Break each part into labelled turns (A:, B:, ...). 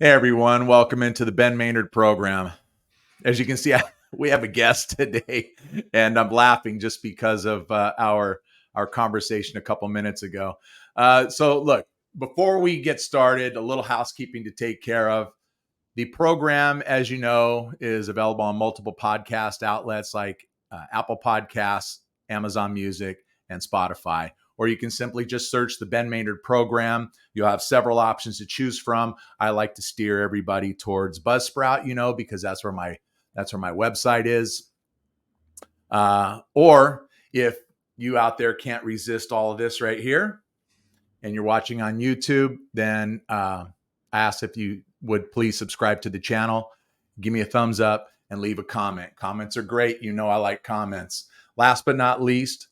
A: Hey everyone, welcome into the Ben Maynard program. As you can see, we have a guest today, and I'm laughing just because of our conversation a couple minutes ago. So, look, before we get started, a little housekeeping to take care of. The program, as you know, is available on multiple podcast outlets like Apple Podcasts, Amazon Music, and Spotify. Or you can simply just search the Ben Maynard program. You'll have several options to choose from. I like to steer everybody towards Buzzsprout, because that's where my website is. Or if you out there can't resist all of this right here, and you're watching on YouTube, then I ask if you would please subscribe to the channel, give me a thumbs up, and leave a comment. Comments are great. I like comments. Last but not least,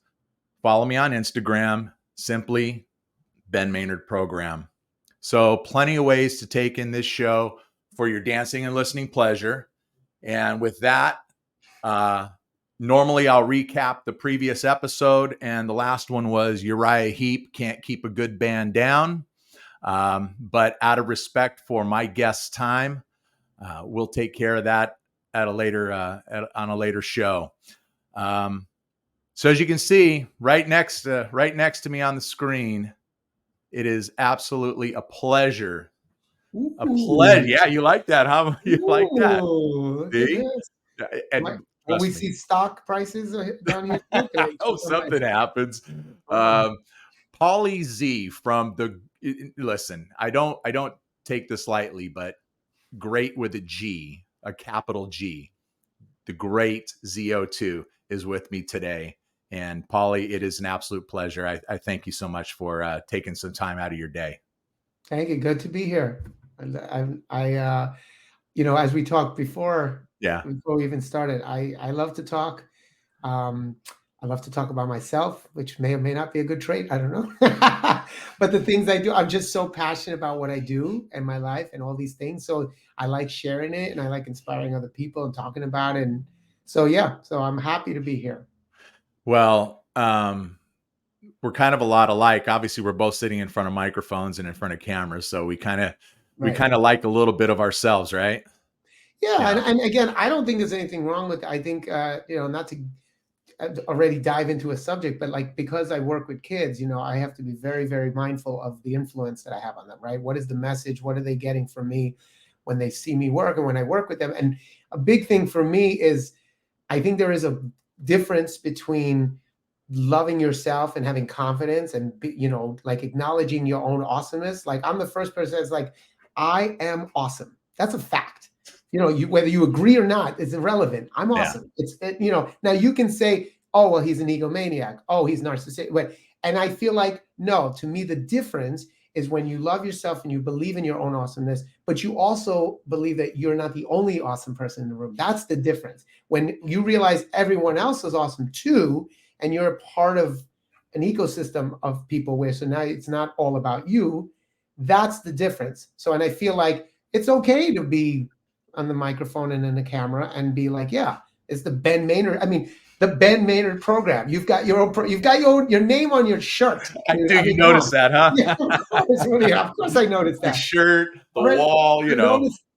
A: follow me on Instagram, simply Ben Maynard Program. So plenty of ways to take in this show for your dancing and listening pleasure. And with that, normally I'll recap the previous episode, and the last one was Uriah Heep can't keep a good band down. But out of respect for my guest's time, we'll take care of that at a later on a later show. So as you can see, right next to me on the screen, it is absolutely a pleasure. A pleasure. Yeah, you like that, huh? You like that?
B: Ooh, look at
A: See?
B: this.
A: And
B: Will we
A: trust me.
B: see stock prices down here? Too? Can I
A: Oh,
B: check on my-
A: something happens.
B: Oh,
A: Paulie Z from the listen. I don't take this lightly, but great with a G, a capital G. The great ZO2 is with me today. And Paulie, it is an absolute pleasure. I thank you so much for taking some time out of your day.
B: thank you. Good to be here. As we talked
A: Yeah.
B: before we even started, I love to talk. Um, I love to talk about myself, which may or may not be a good trait. I don't know. But the things I do, I'm just so passionate about what I do and my life and all these things. So I like sharing it and I like inspiring other people and talking about it. And so, yeah, so I'm happy to be here.
A: Well, we're kind of a lot alike. Obviously, we're both sitting in front of microphones and in front of cameras, so we
B: Right.
A: kind of like a little bit of ourselves, right?
B: Yeah.
A: Yeah.
B: And again, I don't think there's anything wrong with, I think, not to already dive into a subject, but like because I work with kids, I have to be very, very mindful of the influence that I have on them, right? What is the message? What are they getting from me when they see me work and when I work with them? And a big thing for me is I think there is a difference between loving yourself and having confidence and like acknowledging your own awesomeness. Like I'm the first person that's like, I am awesome. That's a fact. Whether you agree or not, it's irrelevant. I'm
A: Yeah.
B: awesome. Now you can say, oh, well, he's an egomaniac. Oh, he's narcissistic. And I feel like, no, to me, the difference is when you love yourself and you believe in your own awesomeness, but you also believe that you're not the only awesome person in the room. That's the difference. When you realize everyone else is awesome too, and you're a part of an ecosystem of people where so now it's not all about you, that's the difference. So, and I feel like it's okay to be on the microphone and in the camera and be like, yeah, it's the Ben Maynard. I mean, the Ben Maynard program. You've got your own, you've got your name on your shirt.
A: I do.
B: I
A: You
B: mean, come
A: notice
B: on.
A: that, huh?
B: Yeah, of course I noticed
A: The
B: that.
A: shirt, the
B: Already,
A: wall.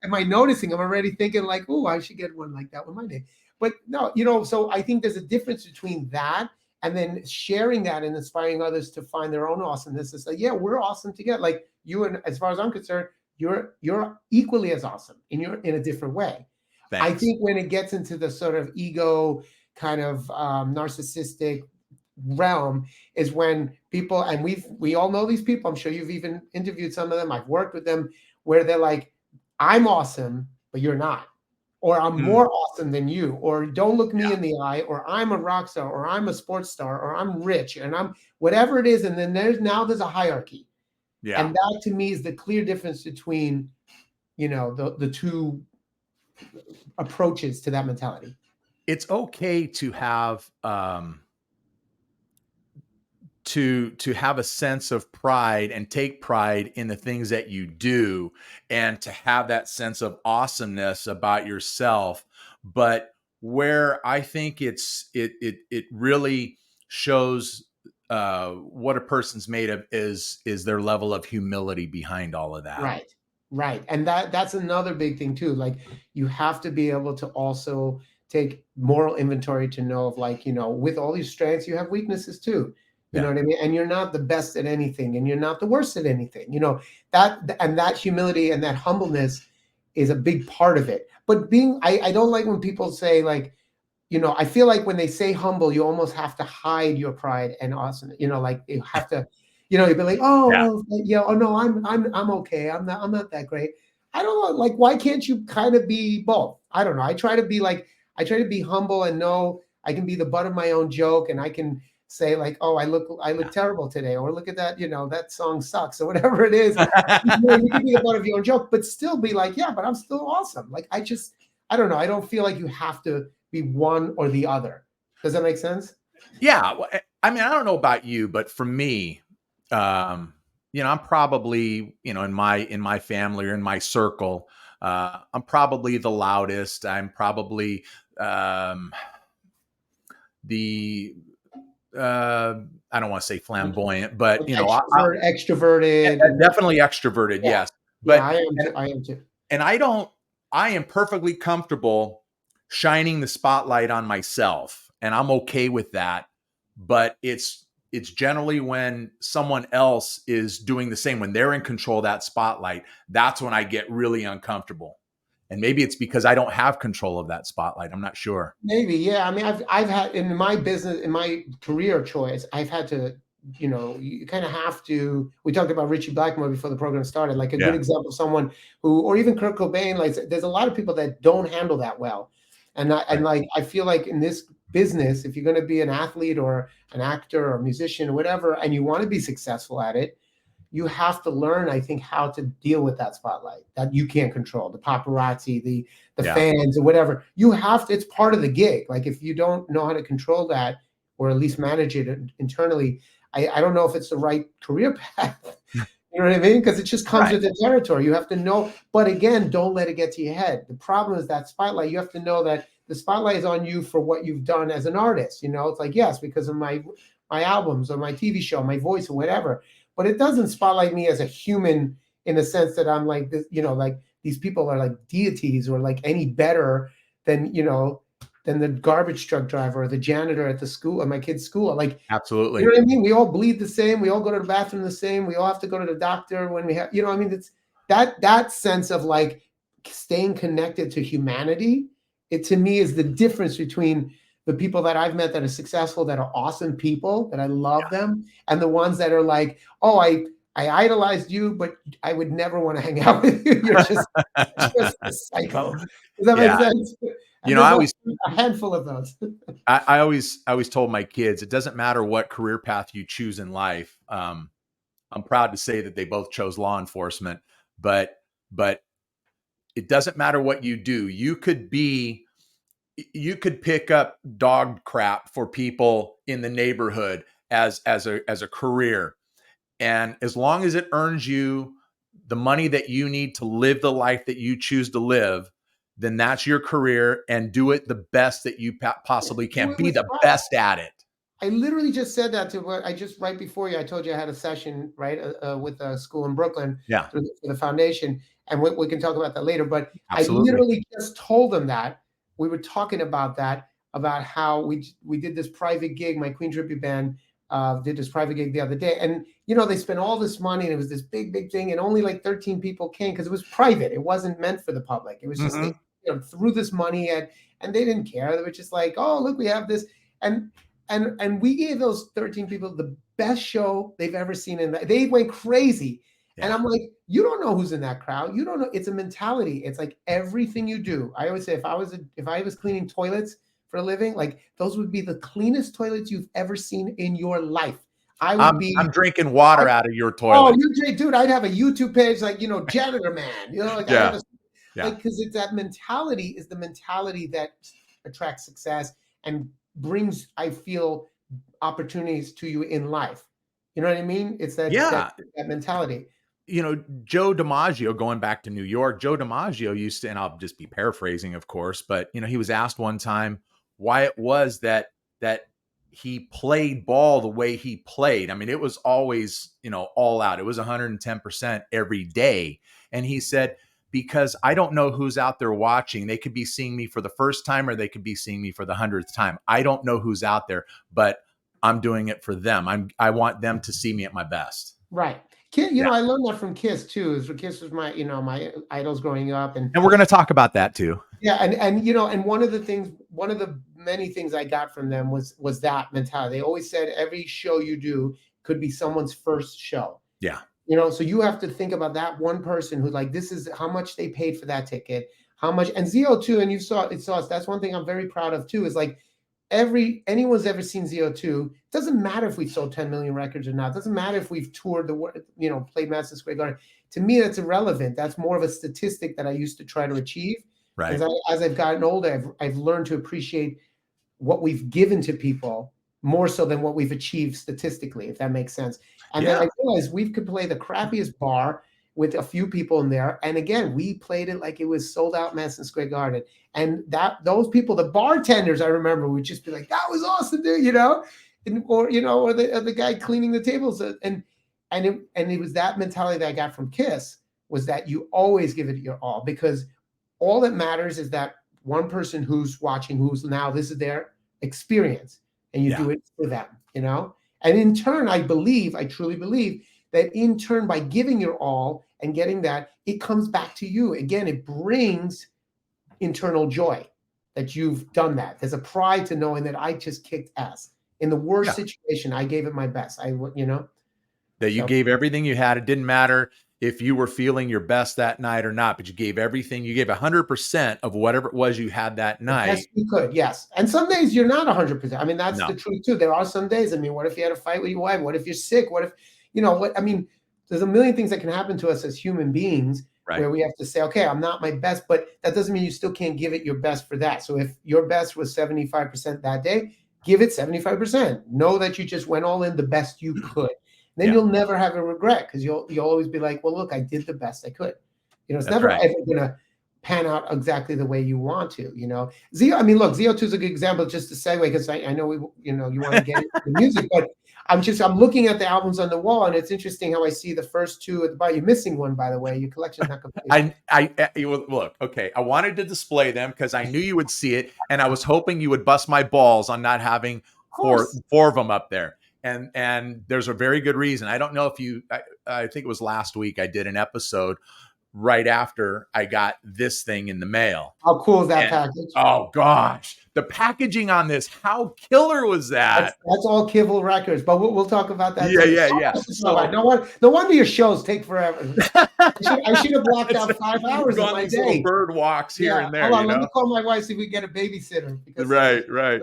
B: am I noticing? I'm already thinking like, oh, I should get one like that with my name. But no, so I think there's a difference between that and then sharing that and inspiring others to find their own awesomeness. It's like, yeah, we're awesome together. Like you and as far as I'm concerned, you're equally as awesome in a different way. I
A: Thanks.
B: think when it gets into the sort of ego kind of narcissistic realm is when people, and we all know these people, I'm sure you've even interviewed some of them, I've worked with them, where they're like, I'm awesome but you're not, or I'm
A: Mm,
B: more awesome than you, or don't look me
A: yeah.
B: in the eye, or I'm a rock star, or I'm a sports star, or I'm rich, and I'm whatever it is. And then there's a hierarchy,
A: Yeah.
B: and that to me is the clear difference between the two approaches to that mentality.
A: It's okay to have to have a sense of pride and take pride in the things that you do, and to have that sense of awesomeness about yourself. But where I think it really shows what a person's made of is their level of humility behind all of that.
B: Right. Right. And that's another big thing too. Like you have to be able to also take moral inventory to know of like, with all these strengths, you have weaknesses too. You know
A: Yeah.
B: what I mean? And you're not the best at anything and you're not the worst at anything. That humility and that humbleness is a big part of it. But I don't like when people say like, I feel like when they say humble, you almost have to hide your pride and awesome. Like you have to, you'd be like, oh,
A: Yeah.
B: well, yeah, oh no, I'm okay. I'm not that great. I don't know. Like, why can't you kind of be both? I don't know. I try to be humble and know I can be the butt of my own joke, and I can say like, oh, I look terrible today, or look at that, that song sucks, or whatever it is. You can be the butt of your own joke, but still be like, yeah, but I'm still awesome. Like, I don't know. I don't feel like you have to be one or the other. Does that make sense?
A: Yeah. Well, I mean, I don't know about you, but for me, um, I'm probably, in my family or in my circle, I'm probably the loudest. I'm probably the I don't want to say flamboyant, but
B: Like extroverted, and
A: definitely extroverted.
B: yeah,
A: Yes,
B: yeah,
A: but
B: I am
A: and
B: too. I am too.
A: and I am perfectly comfortable shining the spotlight on myself, and I'm okay with that. But it's generally when someone else is doing the same, when they're in control of that spotlight, that's when I get really uncomfortable. And maybe it's because I don't have control of that spotlight. I'm not sure.
B: Maybe, yeah. I mean, I've had in my business, in my career choice, I've had to, you kind of have to. We talked about Richie Blackmore before the program started, like a good
A: Yeah.
B: example of someone who, or even Kurt Cobain. Like, there's a lot of people that don't handle that well, and
A: Right.
B: like I feel like in this business, if you're going to be an athlete or an actor or a musician or whatever, and you want to be successful at it, you have to learn, I think, how to deal with that spotlight that you can't control, the paparazzi, the
A: Yeah.
B: fans, or whatever. You have to, it's part of the gig. Like if you don't know how to control that, or at least manage it internally, I don't know if it's the right career path. You know what I mean? Because it just comes
A: Right.
B: with the territory. You have to know, but again, don't let it get to your head. The problem is that spotlight. You have to know that the spotlight is on you for what you've done as an artist. It's like, yes, because of my albums or my TV show, my voice or whatever. But it doesn't spotlight me as a human in the sense that I'm like this, like these people are like deities or like any better than, than the garbage truck driver or the janitor at the school, at my kid's school. Like, you know
A: Absolutely.
B: what I mean? We all bleed the same. We all go to the bathroom the same. We all have to go to the doctor when we have, I mean, it's that sense of like staying connected to humanity. It to me is the difference between the people that I've met that are successful, that are awesome people, that I love them, and the ones that are like, oh, I idolized you, but I would never want to hang out with you. You're just a psycho. Does that make
A: Yeah.
B: sense? And
A: I
B: there's
A: always
B: a handful of those.
A: I always told my kids it doesn't matter what career path you choose in life. I'm proud to say that they both chose law enforcement, but but it doesn't matter what you do. You could pick up dog crap for people in the neighborhood as a career, and as long as it earns you the money that you need to live the life that you choose to live, then that's your career, and do it the best that you possibly
B: Do
A: can.
B: it
A: Be
B: with
A: the
B: pride.
A: best at it.
B: I literally just said that to what I just right before you. I told you I had a session right with a school in Brooklyn
A: Yeah,
B: for the foundation, and we can talk about that later. But I
A: absolutely.
B: literally just told them that we were talking about that, about how we did this private gig. My Queen Tribute Band did this private gig the other day, and they spent all this money, and it was this big thing, and only like 13 people came because it was private. It wasn't meant for the public. It was just they
A: Hmm.
B: threw this money at, and they didn't care. They were just like, oh look, we have this, and we gave those 13 people the best show they've ever seen they went crazy. And
A: Yeah.
B: I'm like, you don't know who's in that crowd. You don't know. It's a mentality. It's like everything you do. I always say if I was cleaning toilets for a living, like those would be the cleanest toilets you've ever seen in your life. I would
A: I'm
B: be
A: drinking water
B: I,
A: out of your
B: oh,
A: toilet.
B: you great dude. I'd have a YouTube page like, janitor man. Like I have
A: Yeah.
B: a
A: Yeah.
B: like because it's that mentality is the mentality that attracts success and brings, I feel, opportunities to you in life. You know what I mean? It's
A: Yeah.
B: that mentality.
A: Joe DiMaggio, going back to New York, Joe DiMaggio used to, and I'll just be paraphrasing, of course, but he was asked one time why it was that he played ball the way he played. I mean, it was always, all out. It was 110% every day. And he said, because I don't know who's out there watching. They could be seeing me for the first time, or they could be seeing me for the 100th time. I don't know who's out there, but I'm doing it for them. I want them to see me at my best.
B: Right. I learned that from Kiss too. Kiss was my, my idols growing up, and
A: we're going to talk about that too.
B: Yeah, and one of the many things I got from them was that mentality. They always said every show you do could be someone's first show.
A: Yeah.
B: So you have to think about that one person who, like, this is how much they paid for that ticket, how much. And ZO2, and you saw us. That's one thing I'm very proud of too. Is like anyone's ever seen ZO2. Doesn't matter if we sold 10 million records or not. Doesn't matter if we've toured played Madison Square Garden. To me, that's irrelevant. That's more of a statistic that I used to try to achieve.
A: Right.
B: As I've gotten older, I've learned to appreciate what we've given to people more so than what we've achieved statistically, if that makes sense. And then I realized we could play the crappiest bar with a few people in there. And again, we played it like it was sold out Madison Square Garden. And those people, the bartenders, I remember, would just be like, that was awesome, dude, or the guy cleaning the tables. And it was that mentality that I got from Kiss, was that you always give it your all, because all that matters is that one person who's watching, this is their experience, and you do it for them, And in turn, I truly believe that in turn, by giving your all and getting that, it comes back to you. Again, it brings internal joy that you've done that. There's a pride to knowing that I just kicked ass. In the worst situation, I gave it my best.
A: That you gave everything you had. It didn't matter if you were feeling your best that night or not, but you gave everything. You gave 100% of whatever it was you had that night.
B: Yes, you could. Yes. And some days you're not 100%. I mean, that's the truth too. There are some days. I mean, what if you had a fight with your wife? What if you're sick? What if, there's a million things that can happen to us as human beings, where we have to say, okay, I'm not my best, but that doesn't mean you still can't give it your best for that. So if your best was 75% that day, give it 75%. Know that you just went all in the best you could. Then you'll never have a regret, because you'll always be like, well, look, I ddid the best I could. It's never ever gonna pan out exactly the way you want to. Look, ZO2 is a good example, just to segue, because I know you want to get into the music, but I'm looking at the albums on the wall, and it's interesting how I see the first two at the bottom. You're missing one, by the way. Your collection's not complete.
A: Look, okay. I wanted to display them because I knew you would see it, and I was hoping you would bust my balls on not having four of them up there. And there's a very good reason. I don't know if I think it was last week I did an episode right after I got this thing in the mail.
B: How cool is that package?
A: Oh gosh, the packaging on this, how killer was that?
B: That's all Kibble Records, but we'll talk about that.
A: Yeah.
B: So, no wonder your shows take forever. I should have blocked out 5 hours of my day.
A: Bird walks here and there.
B: Hold on, let me call my wife, see if we can get a babysitter.
A: Right.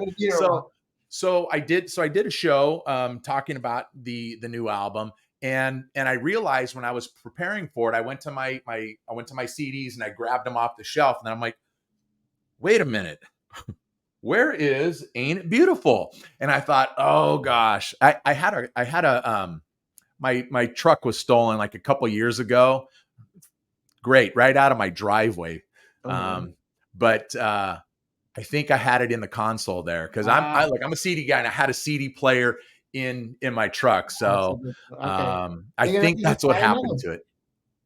A: So I did a show talking about the new album, and I realized when I was preparing for it, I went to my CDs and I grabbed them off the shelf, and then I'm like, wait a minute, where is Ain't It Beautiful? And I thought, oh gosh, I had a my truck was stolen like a couple years ago. Great, right out of my driveway. But I think I had it in the console there, because I'm a CD guy, and I had a CD player in my truck. So I think that's what happened to it.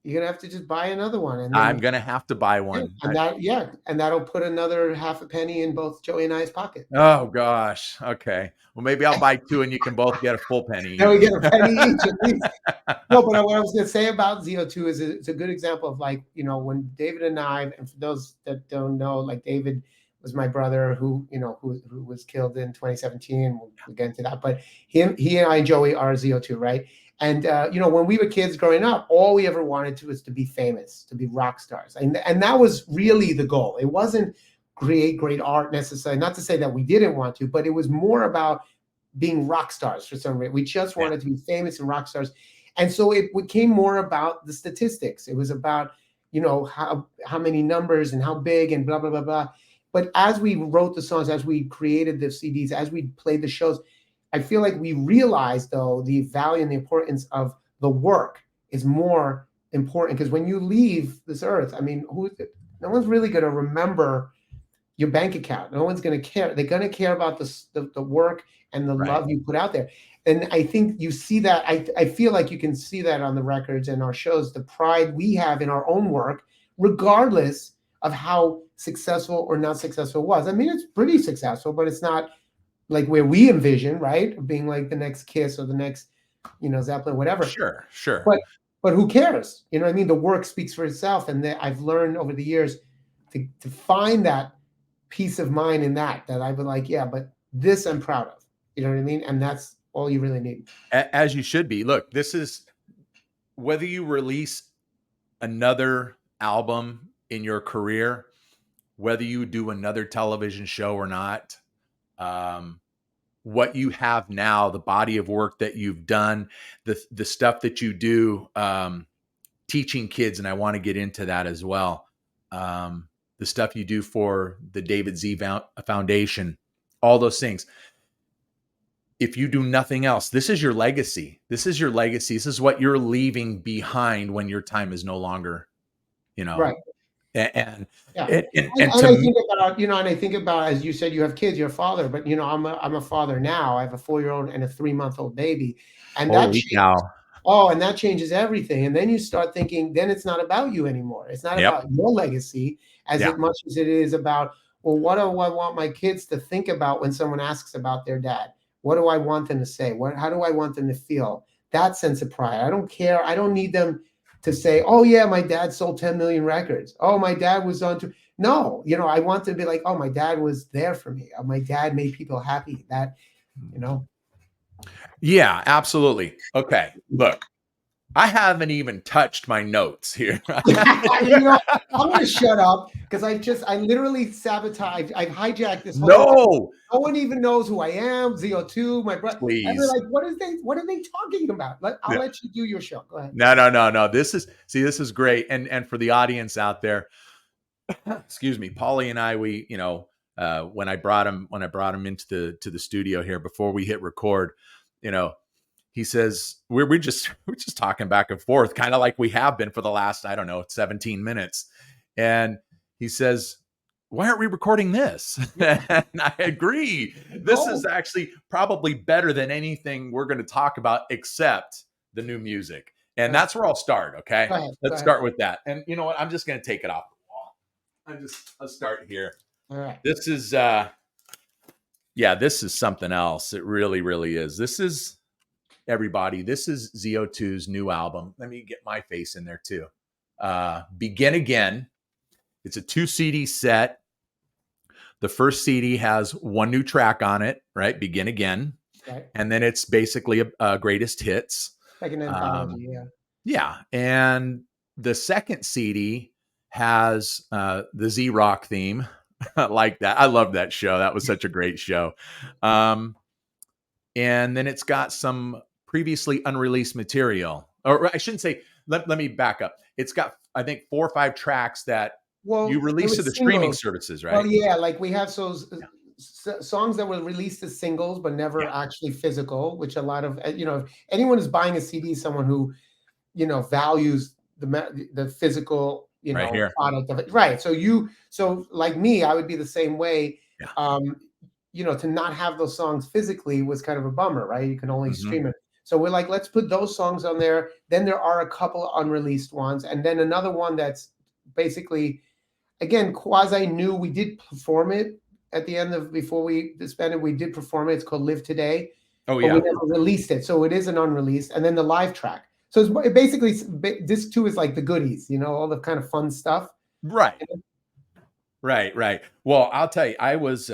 B: You're gonna have to just buy another one, and
A: I'm gonna have to buy one.
B: And that'll put another half a penny in both Joey and I's pocket.
A: Oh gosh. Okay. Well, maybe I'll buy two, and you can both get a full penny.
B: No, we get a penny each at least. No, but what I was gonna say about ZO2 is it's a good example of, like, when David and I, and for those that don't know, like, David was my brother who was killed in 2017. We'll get into that. But he and I, Joey, are ZO2, right? And when we were kids growing up, all we ever wanted was to be famous, to be rock stars, and that was really the goal. It wasn't create great art necessarily. Not to say that we didn't want to, but it was more about being rock stars for some reason. We just wanted to be famous and rock stars, and so it became more about the statistics. It was about how many numbers and how big and blah blah blah blah. But as we wrote the songs, as we created the CDs, as we played the shows, I feel like we realized, though, the value and the importance of the work is more important, because when you leave this earth, I mean, no one's really going to remember, your bank account. No one's going to care. They're going to care about the work and the
A: Right.
B: love you put out there. And I think you see that. I feel like you can see that on the records and our shows, the pride we have in our own work, regardless of how successful or not successful it was. I mean, it's pretty successful, but it's not like where we envision, right? Being like the next Kiss or the next, Zeppelin, whatever.
A: Sure. Sure.
B: But who cares? You know what I mean? The work speaks for itself. And I've learned over the years to find that peace of mind in that I would like, yeah, but this I'm proud of. You know what I mean? And that's all you really need.
A: As you should be. Look, this is whether you release another album in your career, whether you do another television show or not, what you have now, the body of work that you've done, the stuff that you do, teaching kids, and I want to get into that as well. The stuff you do for the David Z Foundation, all those things. If you do nothing else, this is your legacy. This is your legacy. This is what you're leaving behind when your time is no longer,
B: Right.
A: And
B: Yeah.
A: and
B: I think about, and I think about, as you said, you have kids, you're a father, but I'm a father now. I have a 4-year-old and a 3-month-old baby. And that and that changes everything. And then you start thinking, then it's not about you anymore. It's not about your legacy as much as it is about, well, what do I want my kids to think about when someone asks about their dad? What do I want them to say? How do I want them to feel? That sense of pride. I don't care. I don't need them to say, oh yeah, my dad sold 10 million records. Oh, my dad was on to, no, I want to be like, oh, my dad was there for me. My dad made people happy. That,
A: Yeah, absolutely. Okay. Look, I haven't even touched my notes here.
B: I'm going to shut up because I literally sabotaged. I've hijacked this whole
A: No.
B: No one even knows who I am. ZO2, my brother.
A: Please.
B: And they're like, what are they talking about? I'll let you do your show. Go ahead.
A: No. This is great. And for the audience out there, excuse me, Paulie and I, we, when I brought him into the studio here before we hit record, he says, we're just talking back and forth, kind of like we have been for the last, 17 minutes. And he says, why aren't we recording this? And I agree. This is actually probably better than anything we're going to talk about except the new music. And that's where I'll start. Okay. Let's start with that. And you know what? I'm just going to take it off the wall. I'll start here.
B: All right.
A: This is, this is something else. It really, really is. This is, everybody, this is ZO2's new album. Let me get my face in there too. Begin Again. It's a 2 CD set. The first CD has one new track on it, right? Begin Again.
B: Right.
A: And then it's basically a greatest hits.
B: Like an anthology,
A: Yeah. And the second CD has the Z Rock theme. Like that. I love that show. That was such a great show. And then it's got some previously unreleased material. Or I shouldn't say, let me back up. It's got, I think, 4 or 5 tracks that you released to the streaming services, right?
B: Well, yeah, like we have those songs that were released as singles, but never actually physical, which a lot of, if anyone is buying a CD, someone who, values the physical,
A: right
B: product of it. Right. So like me, I would be the same way.
A: Yeah.
B: To not have those songs physically was kind of a bummer, right? You can only stream it. So we're like, let's put those songs on there. Then there are a couple of unreleased ones. And then another one that's basically, again, quasi new. We did perform it at the end of, before we disbanded, we did perform it. It's called Live Today.
A: Oh, yeah.
B: But we never released it. So it is an unreleased. And then the live track. So it's basically, this too is like the goodies, all the kind of fun stuff.
A: Right. Right. Well, I'll tell you, I was,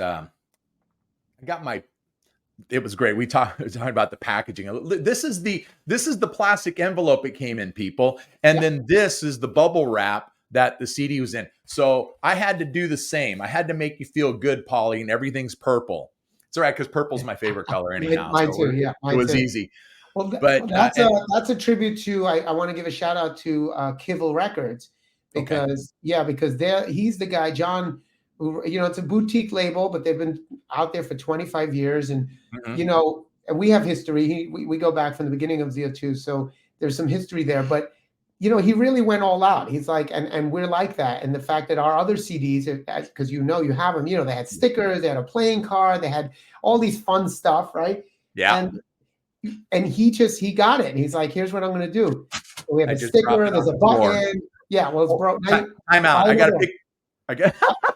A: it was great. We talked about the packaging. This is the plastic envelope it came in, people. And then this is the bubble wrap that the CD was in. So I had to do the same. I had to make you feel good, Paulie, and everything's purple. It's all right, because purple's my favorite color anyhow.
B: Mine too, yeah.
A: It was easy.
B: Well,
A: but
B: that's a tribute to, I want to give a shout out to Kivel Records, because he's the guy, John, who, it's a boutique label, but they've been out there for 25 years. And, and we have history. We go back from the beginning of ZO2. So there's some history there. But you know, he really went all out. He's like, and we're like that. And the fact that our other CDs, because you know you have them, you know, they had stickers, they had a playing card, they had all these fun stuff, right?
A: Yeah.
B: And he got it. And he's like, here's what I'm gonna do. We have
A: I
B: a
A: just dropped
B: sticker,
A: it on
B: there's a
A: the floor.
B: button. Yeah, well, it's
A: Oh,
B: broke. Now
A: time
B: buy
A: out. I got
B: another
A: to
B: one.
A: pick. I got.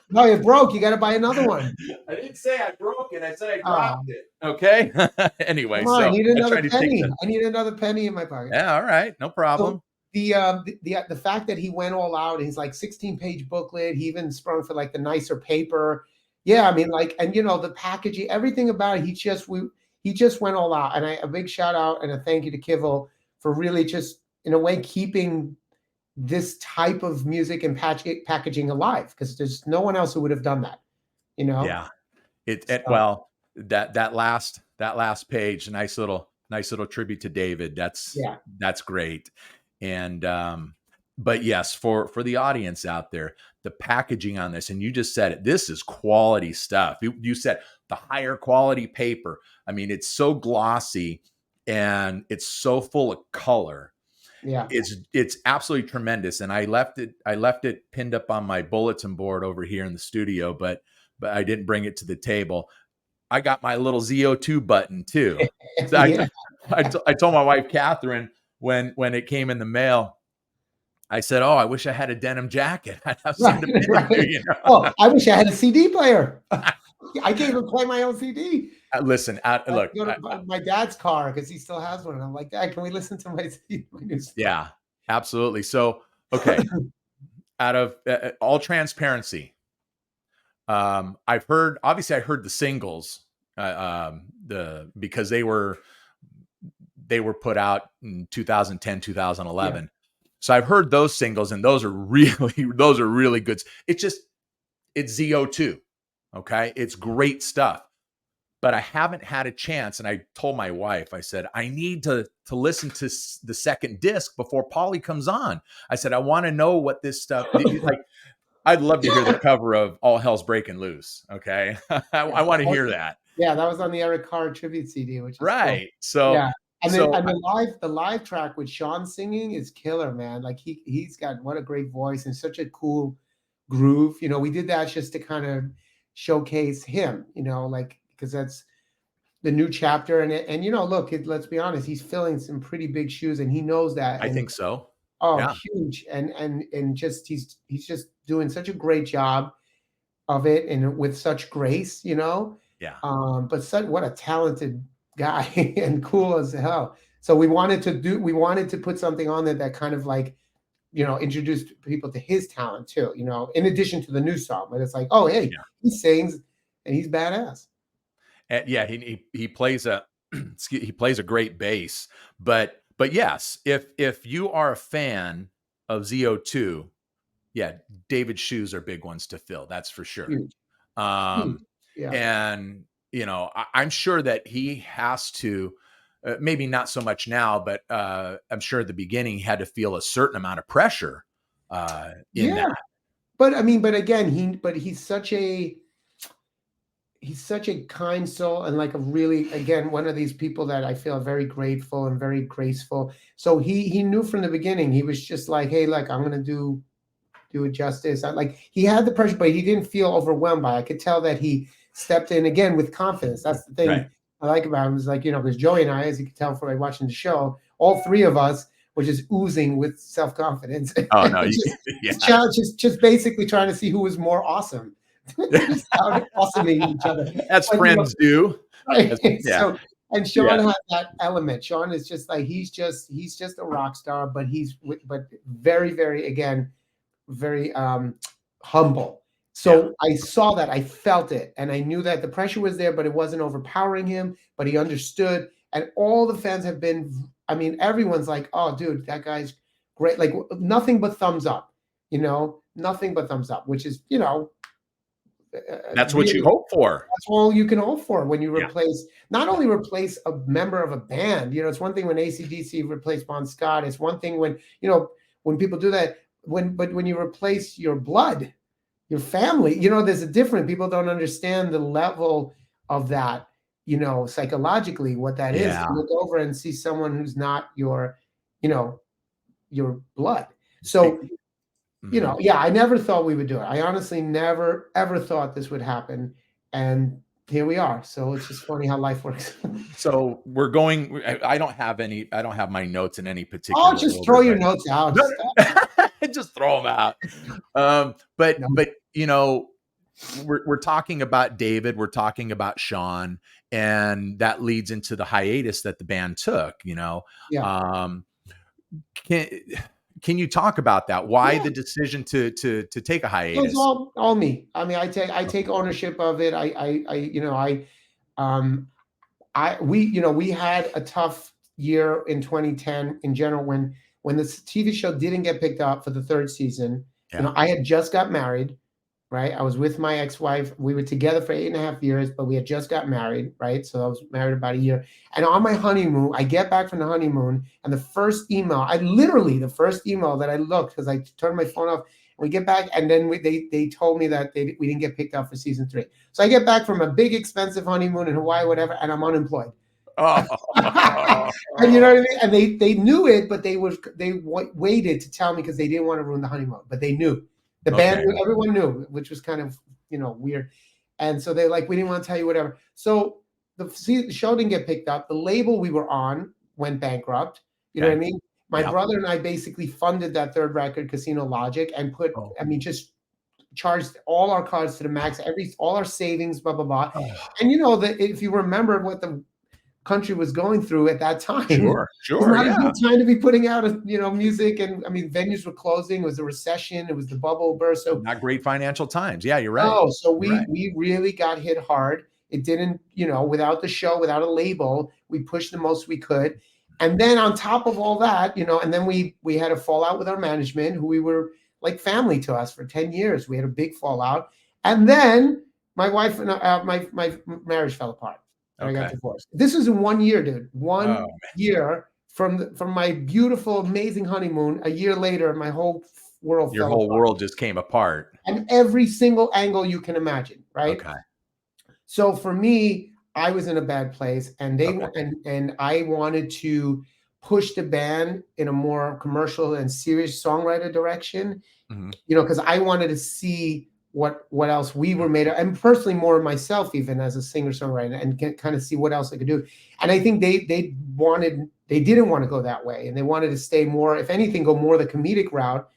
B: No, it broke. You got to buy another one.
A: I didn't say I broke it. I said I
B: Oh,
A: dropped it. Okay. Anyway,
B: come on, I
A: so
B: need
A: I
B: another
A: tried to take
B: penny.
A: the.
B: I need another penny in my pocket.
A: Yeah. All right. No
B: So
A: problem.
B: the fact that he went all out, he's like 16-page booklet. He even sprung for like the nicer paper. Yeah, I mean, like, and you know, the packaging, everything about it, he just went all out. And a big shout out and a thank you to Kivel for really just in a way keeping this type of music and packaging alive, because there's no one else who would have done that, you know.
A: Yeah. It
B: So
A: well that last page, nice little tribute to David.
B: yeah,
A: That's great. And but yes, for the audience out there, the packaging on this, and you just said it, this is quality stuff. You said the higher quality paper. I mean, it's so glossy and it's so full of color.
B: yeah.
A: It's absolutely tremendous. And I left it pinned up on my bulletin board over here in the studio, but I didn't bring it to the table. I got my little ZO2 button too. So
B: Yeah.
A: I told my wife Catherine when it came in the mail, I said, "Oh, I wish I had a denim jacket. I'd have
B: Right,
A: something to pin it
B: right.
A: to, you know."
B: Oh, I wish I had a CD player. I can't even play my own CD.
A: Listen,
B: I have
A: look,
B: to go to my dad's car because he still has one. And I'm like, Dad, can we listen to my CD, my new stuff?
A: yeah, absolutely. So, okay, out of all transparency, obviously I heard the singles, because they were put out in 2010,
B: Yeah,
A: 2011. So I've heard those singles, and those are really good. It's ZO2. Okay. It's great stuff. But I haven't had a chance. And I told my wife, I said, I need to listen to the second disc before Paulie comes on. I said, I want to know what this stuff like. I'd love to hear the cover of All Hell's Breaking Loose. Okay. I want to hear that.
B: yeah, that was on the Eric Carr tribute CD, which is cool.
A: Right. So,
B: Yeah, and then
A: so
B: and the live track with Sean singing is killer, man. Like he's got what a great voice and such a cool groove. You know, we did that just to kind of showcase him. You know, like because that's the new chapter and you know, look, let's be honest, he's filling some pretty big shoes, and he knows that.
A: I
B: And
A: think so.
B: oh,
A: Yeah.
B: huge, and just he's just doing such a great job of it and with such grace, you know.
A: Yeah.
B: But such what a talented guy and cool as hell. So we wanted to put something on there that kind of like, you know, introduced people to his talent too, you know, in addition to the new song. But it's like, oh hey,
A: Yeah.
B: he sings and he's badass.
A: And yeah, he plays a he plays a great bass. But yes, if you are a fan of ZO2, yeah, David's shoes are big ones to fill. That's for sure.
B: Huge, huge.
A: Um,
B: Yeah.
A: and I'm sure that he has to, maybe not so much now, but I'm sure at the beginning he had to feel a certain amount of pressure in
B: Yeah.
A: that.
B: But I mean, but again, he's such a kind soul and like a really, again, one of these people that I feel very grateful and very graceful. So he knew from the beginning. He was just like, hey, like I'm gonna do it justice. Like he had the pressure, but he didn't feel overwhelmed by it. I could tell that he stepped in again with confidence. That's the
A: Right.
B: thing I like about him, is like, you know, because Joey and I, as you can tell from like watching the show, all three of us were just oozing with self-confidence.
A: Oh no, yeah.
B: just basically trying to see who was more awesome. Just out awesoming each other.
A: As
B: But, you know,
A: friends do.
B: right?
A: Yeah.
B: So, and Sean
A: Yeah.
B: has that element. Sean is just like he's just a rock star, but but very, very, again, very humble. So I saw that, I felt it, and I knew that the pressure was there, but it wasn't overpowering him. But he understood, and all the fans have been. I mean, everyone's like, "Oh, dude, that guy's great!" Like nothing but thumbs up, you know, nothing but thumbs up, which is, you know,
A: That's what you
B: really,
A: hope for.
B: that's all you can hope for when you
A: Yeah.
B: not only replace a member of a band. You know, it's one thing when AC/DC replaced Bon Scott. It's one thing when, you know, when people do that. But when you replace your blood, your family, you know, there's a difference. People don't understand the level of that, you know, psychologically, what that is.
A: Yeah.
B: To look over and see someone who's not your, you know, your blood. So,
A: Mm-hmm.
B: yeah, I never thought we would do it. I honestly never, ever thought this would happen. And here we are. So it's just funny how life works.
A: So we're going. I don't have my notes in any
B: Oh,
A: particular
B: just throw
A: order,
B: your
A: but
B: notes out.
A: just throw them out.
B: No.
A: But we're talking about David. We're talking about Sean, and that leads into the hiatus that the band took.
B: Yeah.
A: Can can you talk about that? Why
B: Yeah.
A: the decision to take a
B: It was
A: hiatus?
B: all me. I mean, I take ownership of it. We had a tough year in 2010 in general when the TV show didn't get picked up for the third season.
A: Yeah.
B: I had just got married, right? I was with my ex-wife. We were together for 8.5 years, but we had just got married, right? So I was married about a year. And on my honeymoon, I get back from the honeymoon, and the first email that I looked, because I turned my phone off, we get back, and then they told me that we didn't get picked up for season 3. So I get back from a big expensive honeymoon in Hawaii, whatever, and I'm unemployed.
A: Oh.
B: And you know what I mean? And they knew it, but they waited to tell me because they didn't want to ruin the honeymoon. But they knew. The band knew, everyone knew, which was kind of weird. And so they're like, we didn't want to tell you whatever. So the show didn't get picked up. The label we were on went bankrupt. You know what I mean? My brother and I basically funded that third record, Casino Logic, and just charged all our cards to the max, all our savings, blah blah blah. And that if you remember what the country was going through at that time,
A: Sure,
B: it's not a good time to be putting out music. And I mean, venues were closing. It was a recession. It was the bubble burst. So
A: not great financial times. Yeah, you're right.
B: Oh, so we really got hit hard. It didn't, without the show, without a label, we pushed the most we could. And then on top of all that, and then we had a fallout with our management, who we were like family to us for 10 years. We had a big fallout. And then my wife and my marriage fell apart. And I got divorced. This is in 1 year, dude. 1 year from my beautiful, amazing honeymoon. A year later, my whole world
A: Your whole world just came apart.
B: And every single angle you can imagine, right?
A: Okay.
B: So for me, I was in a bad place, and and I wanted to push the band in a more commercial and serious songwriter direction, because I wanted to see what else we were made of, and personally more of myself, even as a singer-songwriter, and kind of see what else I could do. And I think they didn't want to go that way, and they wanted to stay more, if anything, go more the comedic route.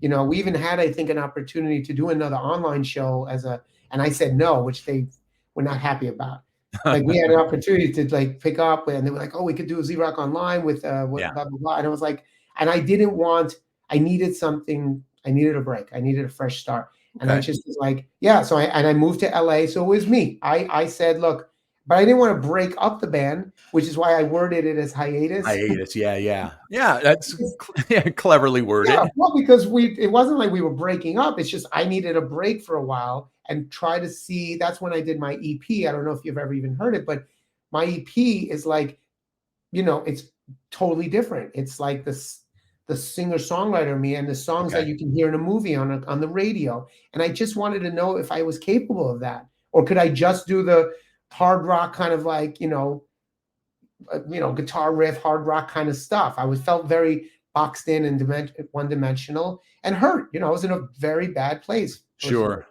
B: We even had, I think, an opportunity to do another online show and I said no, which they were not happy about. Like, we had an opportunity to pick up, and they were like, "Oh, we could do a Z-Rock online with blah blah blah." And I was like, and I didn't want. I needed something. I needed a break. I needed a fresh start. And I just was like, yeah. So I moved to LA. So it was me. I said, look, but I didn't want to break up the band, which is why I worded it as hiatus.
A: Hiatus, yeah. That's cleverly worded.
B: Yeah, well, because it wasn't like we were breaking up. It's just I needed a break for a while and try to see. That's when I did my EP. I don't know if you've ever even heard it, but my EP is like, it's totally different. It's like the singer-songwriter me and the songs that you can hear in a movie on the radio. And I just wanted to know if I was capable of that, or could I just do the hard rock kind of like, guitar riff, hard rock kind of stuff. I felt very boxed in and one-dimensional and hurt. I was in a very bad place.
A: Sure.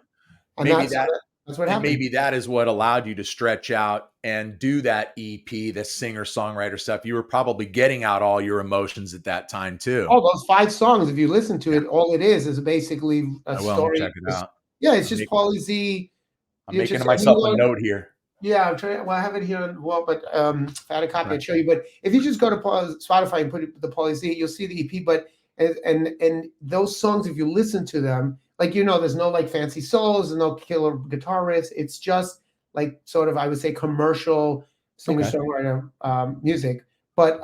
B: And that's what happened.
A: Maybe that is what allowed you to stretch out and do that EP, the singer-songwriter stuff. You were probably getting out all your emotions at that time too.
B: Oh, those 5 songs, if you listen to it, all it is basically a story.
A: Check it out.
B: Yeah, it's just Paulie Z.
A: I'm making myself a note here.
B: Yeah, I'm trying. Well, I have it here. Well, but if I had a copy, I'd show you. But if you just go to Spotify and put the Paulie Z, you'll see the EP. But and those songs, if you listen to them, there's no fancy solos and no killer guitar riffs. It's just sort of, I would say, commercial singer-songwriter music. But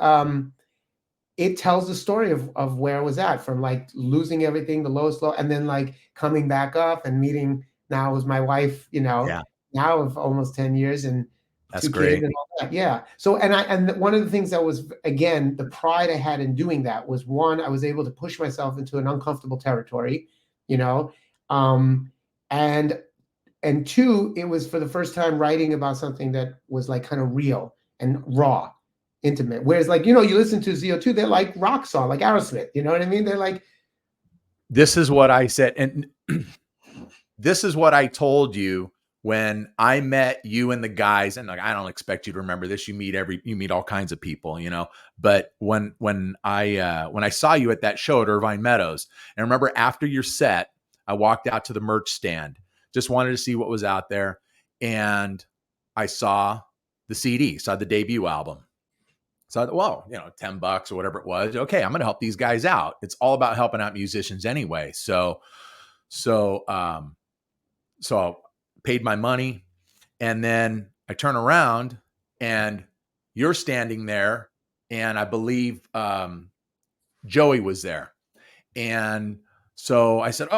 B: it tells the story of where I was at, from losing everything, the lowest low, and then coming back up and meeting now with my wife. Now of almost 10 years and
A: that's
B: 2
A: great.
B: kids and all that. Yeah. So, and one of the things that was, again, the pride I had in doing that was, one, I was able to push myself into an uncomfortable territory, and 2, it was for the first time writing about something that was kind of real and raw, intimate. Whereas like, you listen to ZO2, they're like rock song, like Aerosmith, you know what I mean? They're like,
A: this is what I said. And this is what I told you when I met you and the guys. And like, I don't expect you to remember this. You meet all kinds of people, but when I saw you at that show at Irvine Meadows, and remember after your set, I walked out to the merch stand, just wanted to see what was out there. And I saw the CD, saw the debut album. So I thought, well, $10 or whatever it was. Okay, I'm going to help these guys out. It's all about helping out musicians anyway. So I paid my money, and then I turn around and you're standing there, and I believe Joey was there. And so I said,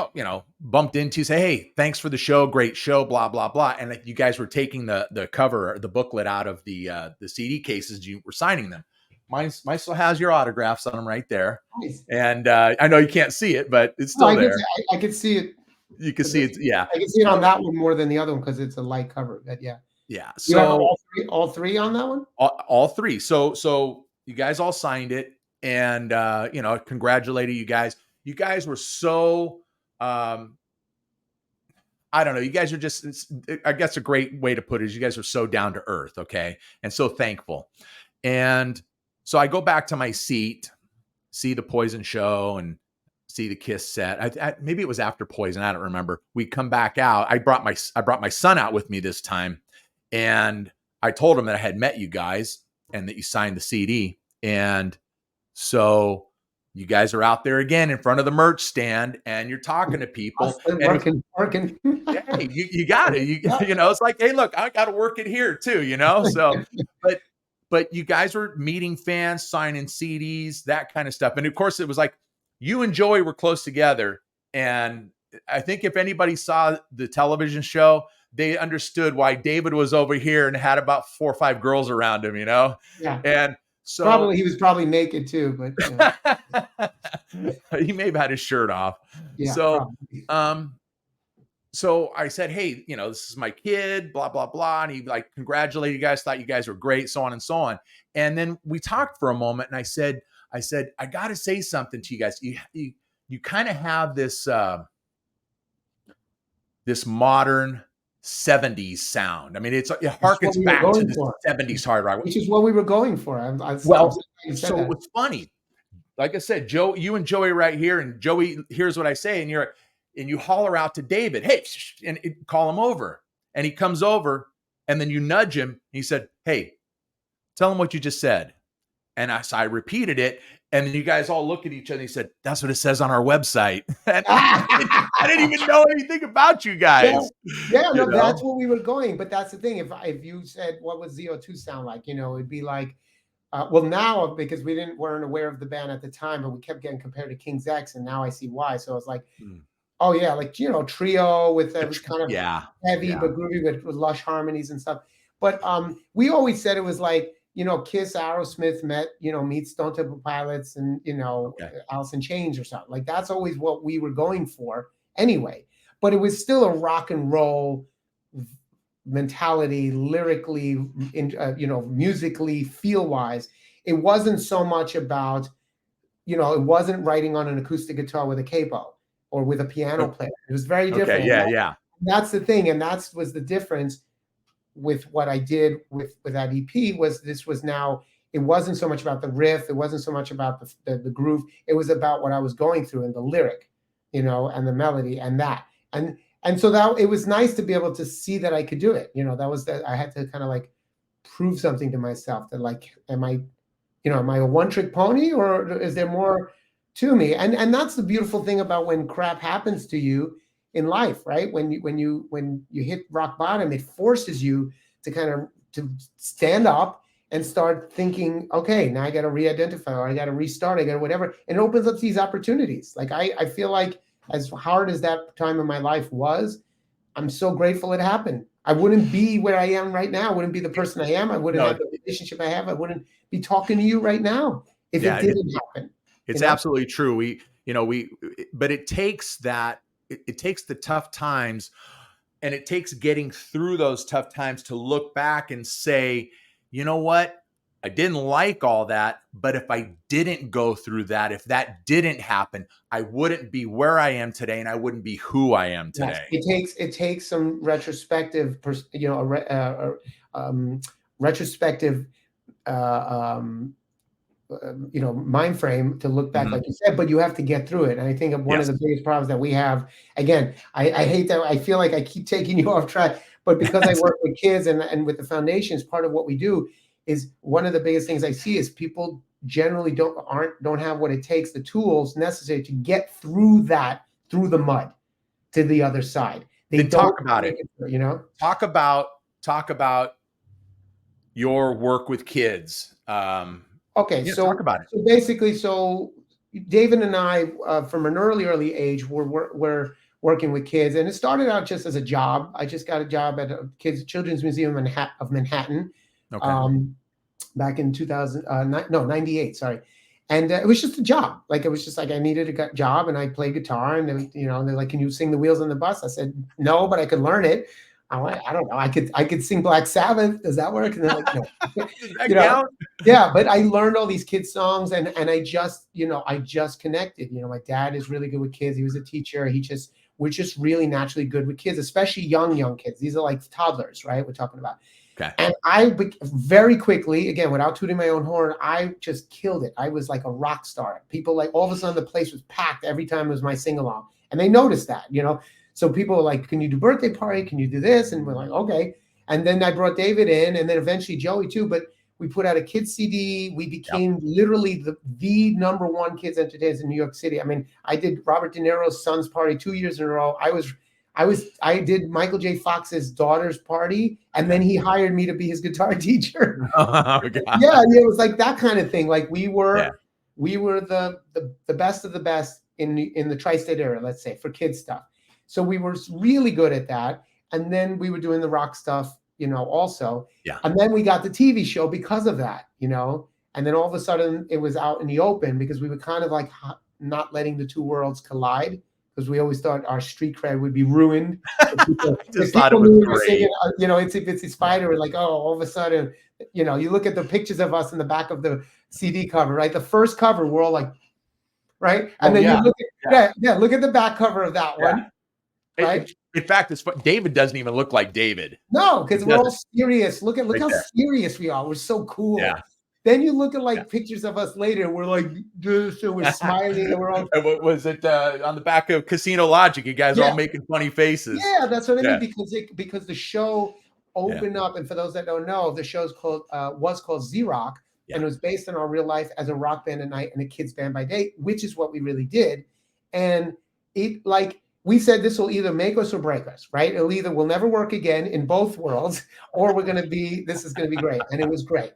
A: bumped into, say, hey, thanks for the show. Great show, blah, blah, blah. And you guys were taking the cover, the booklet out of the CD cases. You were signing them. Mine still has your autographs on them right there.
B: nice.
A: And I know you can't see it, but it's still there.
B: I could see it.
A: You can see it. Yeah.
B: I can see it on that one more than the other one because it's a light cover. But yeah.
A: Yeah.
B: You have
A: So
B: all three on that one?
A: all three. So you guys all signed it, and congratulated you guys. You guys were so I don't know. You guys are just, I guess a great way to put it is you guys are so down to earth. Okay. And so thankful. And so I go back to my seat, see the Poison show and see the Kiss set. Maybe it was after Poison. I don't remember. We come back out. I brought my son out with me this time. And I told him that I had met you guys and that you signed the CD. And so you guys are out there again in front of the merch stand, and you're talking to people.
B: Working.
A: Hey, you got it. It's like, hey, look, I got to work it here too. So, but you guys were meeting fans, signing CDs, that kind of stuff. And of course, it was like you and Joey were close together. And I think if anybody saw the television show, they understood why David was over here and had about 4 or 5 girls around him.
B: Yeah.
A: And so
B: he was probably naked too, but
A: he may have had his shirt off.
B: Yeah.
A: So,
B: probably.
A: So I said, hey, this is my kid, blah, blah, blah. And he like congratulated you guys, thought you guys were great, so on and so on. And then we talked for a moment, and I said, I got to say something to you guys. You kind of have this modern 70s sound. I mean, it harkens back to the 70s hard rock,
B: which is what we were going for.
A: So it was funny. Like I said, Joe, you and Joey right here, and Joey here's what I say, and you holler out to David, hey, and call him over, and he comes over, and then you nudge him. And he said, hey, tell him what you just said. And I repeated it. And then you guys all look at each other and he said, that's what it says on our website. And I didn't even know anything about you guys.
B: Yeah, that's where we were going. But that's the thing. If you said, what would ZO2 sound like? It'd be like, well, now, because we weren't aware of the band at the time, but we kept getting compared to King's X, and now I see why. So it's like, oh yeah, like, trio with that was kind of heavy, but groovy with lush harmonies and stuff. But we always said it was like, Kiss, Aerosmith meets Stone Temple Pilots and, Alice in Chains or something. Like, that's always what we were going for anyway. But it was still a rock and roll mentality, lyrically, musically, feel-wise. It wasn't so much about, it wasn't writing on an acoustic guitar with a capo or with a piano player. It was very different.
A: Yeah.
B: That's the thing. And that was the difference with what I did with that EP it wasn't so much about the riff. It wasn't so much about the groove. It was about what I was going through and the lyric, and the melody and that. And so that it was nice to be able to see that I could do it. That was that I had to kind of like prove something to myself that like, am I a one-trick pony, or is there more to me? And that's the beautiful thing about when crap happens to you in life, right? When you hit rock bottom, it forces you to kind of to stand up and start thinking, okay, now I got to re-identify, or I got to restart, I got to whatever. And it opens up these opportunities. Like I feel like, as hard as that time in my life was, I'm so grateful it happened. I wouldn't be where I am right now. I wouldn't be the person I am. I wouldn't have the relationship I have. I wouldn't be talking to you right now if it didn't happen.
A: It's absolutely true. But it takes that. It takes the tough times, and it takes getting through those tough times to look back and say, you know what? I didn't like all that, but if I didn't go through that, if that didn't happen, I wouldn't be where I am today, and I wouldn't be who I am
B: Yes,
A: today.
B: it takes some retrospective, retrospective, uh, um, mind frame to look back,
A: Mhm.
B: like you said, but you have to get through it. And I think one of
A: Yes.
B: the biggest problems that we have, again, I hate that. I feel like I keep taking you off track, but because I work with kids and with the foundations, part of what we do is one of the biggest things I see is people generally don't have what it takes, the tools necessary to get through through the mud to the other side. They
A: Then
B: don't
A: talk about
B: make
A: it.
B: it through.
A: Talk about your work with kids.
B: Okay,
A: Talk about it.
B: so basically, David and I, from an early age, we're working with kids, and it started out just as a job. I just got a job at a Children's Museum of Manhattan,
A: Okay.
B: um, back in 2000, no, 98, sorry. And it was just a job. Like, it was just like I needed a job, and I played guitar, and they're like, "Can you sing the Wheels on the Bus?" I said, "No, but I could learn it." I'm like, "I don't know. I could sing Black Sabbath. Does that work?" And they're like, "No."
A: Does that
B: You know,
A: count?
B: yeah, but I learned all these kids songs, and I just connected. My dad is really good with kids. He was a teacher. We're just really naturally good with kids, especially young kids. These are like toddlers, right? We're talking about.
A: Okay.
B: And very quickly, again, without tooting my own horn, I just killed it. I was like a rock star. People, like, all of a sudden the place was packed every time it was my sing along, and they noticed that. So people were like, "Can you do birthday party? Can you do this?" And we're like, "Okay." And then I brought David in, and then eventually Joey too. But we put out a kids CD. We
A: Yep.
B: became literally the number one kids entertainers in New York City. I mean, I did Robert De Niro's son's party 2 years in a row. I did Michael J. Fox's daughter's party, and then
A: Okay.
B: he hired me to be his guitar teacher.
A: Oh,
B: Yeah,
A: God.
B: it was like that kind of thing. Like, we
A: Yeah.
B: were the best of the best in the tri-state area, let's say, for kids stuff. So we were really good at that, and then we were doing the rock stuff, also.
A: Yeah.
B: And then we got the TV show because of that. And then all of a sudden it was out in the open, because we were kind of like not letting the two worlds collide, because we always thought our street cred would be ruined if people,
A: I
B: if
A: just thought it
B: people
A: was
B: knew we were
A: great.
B: singing, it's if it's Spider, like, oh, all of a sudden, you look at the pictures of us in the back of the CD cover, right? The first cover, we're all like, right? And
A: Oh,
B: then you
A: yeah.
B: look at,
A: Yeah.
B: yeah, look at the back cover of that
A: Yeah.
B: one, right?
A: In fact, David doesn't even look like David.
B: No,
A: He
B: because we're all
A: doesn't.
B: serious. Look
A: Right
B: how
A: there.
B: serious we are. We're so cool.
A: Yeah.
B: Then you look at
A: Yeah.
B: like pictures of us later. We're like this, and we're smiling, and we're all,
A: And what was it, on the back of Casino Logic? You guys are all
B: yeah,
A: making funny faces.
B: yeah. That's what I mean,
A: Yeah.
B: because the show
A: Yeah.
B: opened up, and for those that don't know, the show's was called Z Rock, and
A: Yeah.
B: it was based on our real life as a rock band at night and a kids band by day, which is what we really did. And it, like we said, this will either make us or break us, right? We'll never work again in both worlds, or this is gonna be great. And it was great.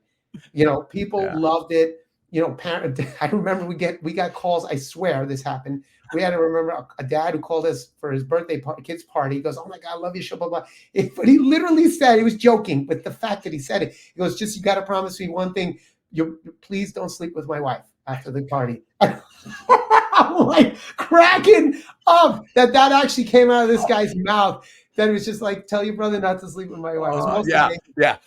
B: People
A: Yeah.
B: loved it. I remember we got calls. I swear this happened. We had to remember a dad who called us for his birthday kids party. He goes, "Oh my God, I love your show, blah, blah." But he literally said, he was joking, but the fact that he said it, he goes, "Just, you got to promise me one thing. You please don't sleep with my wife after the party." I'm like cracking up that actually came out of this guy's mouth. That it was just like, "Tell your brother not to sleep with my wife." It was mostly
A: Yeah. Yeah.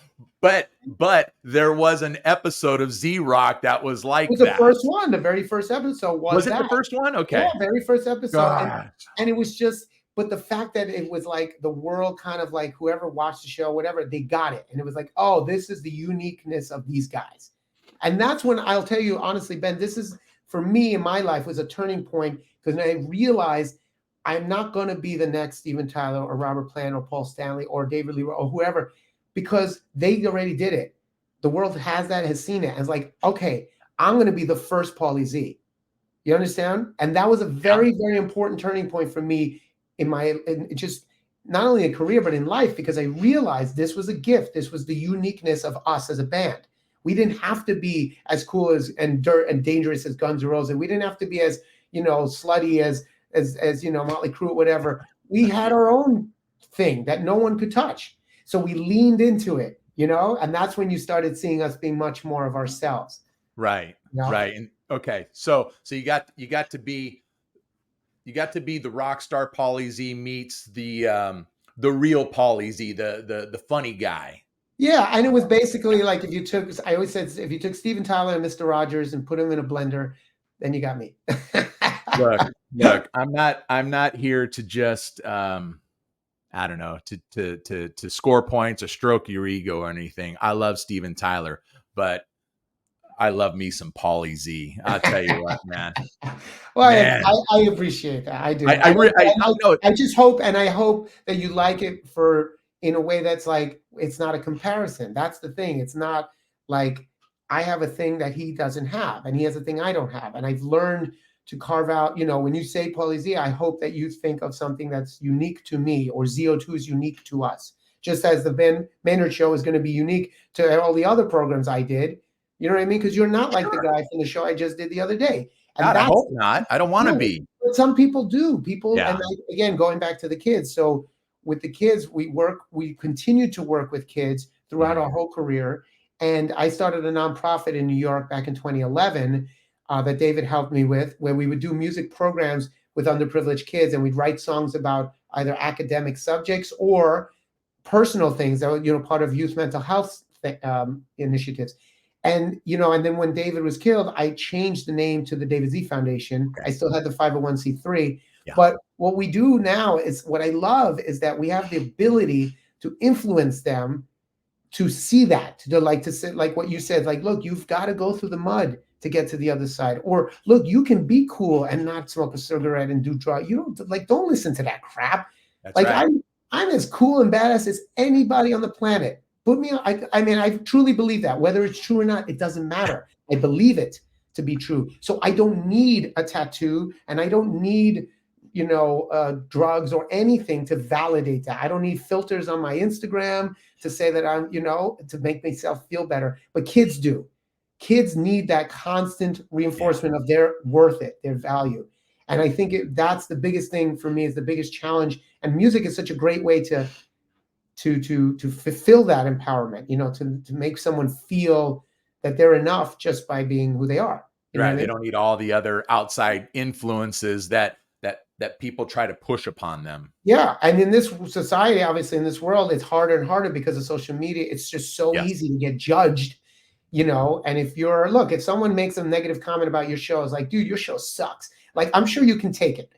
A: But there was an episode of Z Rock that was
B: It
A: like
B: was the
A: that.
B: first one. The very first episode was
A: Was it
B: that.
A: the first one?
B: Yeah,
A: Okay.
B: very first episode.
A: God.
B: And it was just, but the fact that it was like the world kind of like, whoever watched the show, whatever, they got it. And it was like, oh, this is the uniqueness of these guys. And that's when, I'll tell you honestly, Ben, this is, for me in my life, was a turning point, because I realized I'm not going to be the next Steven Tyler or Robert Plant or Paul Stanley or David Lee or whoever, because they already did it. The world has seen it. And it's like, okay, I'm going to be the first Paulie Z. You understand? And that was a
A: Yeah.
B: very, very important turning point for me in just not only in career, but in life, because I realized this was a gift. This was the uniqueness of us as a band. We didn't have to be as cool and dangerous as Guns N' Roses. We didn't have to be as, slutty as Motley Crue or whatever. We had our own thing that no one could touch. So we leaned into it, and that's when you started seeing us being much more of ourselves.
A: Right.
B: Yeah.
A: Right. And okay. So you got to be the rock star Paulie Z meets the real Paulie Z, the funny guy.
B: Yeah, and it was basically like if you took, I always said, if you took Steven Tyler and Mr. Rogers and put them in a blender, then you got me.
A: Look, I'm not here to just I don't know, to score points or stroke your ego or anything. I love Steven Tyler, but I love me some Paulie Z. I'll tell you what, man.
B: Well,
A: Man.
B: I appreciate that. I do.
A: I know.
B: I just hope, and I hope that you like it for in a way that's like it's not a comparison. That's the thing. It's not like I have a thing that he doesn't have, and he has a thing I don't have, and I've learned to carve out. You know, when you say Paulie Z, I hope that you think of something that's unique to me, or ZO2 is unique to us, just as the Ben Maynard Show is going to be unique to all the other programs I did. You know what I mean? Because you're not like the guy from the show I just did the other day. And
A: God, I
B: that's
A: hope not. I don't want to
B: no,
A: be.
B: but some people do. People, and
A: Yeah.
B: again, going back to the kids. So with the kids, we continue to work with kids throughout our whole career. And I started a nonprofit in New York back in 2011 that David helped me with, where we would do music programs with underprivileged kids, and we'd write songs about either academic subjects or personal things that were, part of youth mental health initiatives. And and then when David was killed, I changed the name to the David Z Foundation.
A: Okay.
B: I still had the 501c3,
A: Yeah.
B: but what we do now is what I love is that we have the ability to influence them to see that, to say, like what you said, like, look, you've got to go through the mud to get to the other side, or look, you can be cool and not smoke a cigarette and do drugs. You don't listen to that crap.
A: That's
B: Like
A: right.
B: I'm as cool and badass as anybody on the planet. Put me on. I mean, I truly believe that. Whether it's true or not, it doesn't matter. I believe it to be true. So I don't need a tattoo, and I don't need, drugs or anything to validate that. I don't need filters on my Instagram to say that I'm, to make myself feel better. But kids do. Kids need that constant reinforcement of their worth it, their value. And I think that's the biggest thing for me, is the biggest challenge. And music is such a great way to fulfill that empowerment, to make someone feel that they're enough just by being who they are. You know
A: Right.
B: what I
A: They
B: mean?
A: don't need all the other outside influences that people try to push upon them.
B: Yeah. And in this society, obviously in this world, it's harder and harder because of social media. It's just so
A: Yes.
B: easy to get judged, and if someone makes a negative comment about your show, it's like, dude, your show sucks. Like, I'm sure you can take it,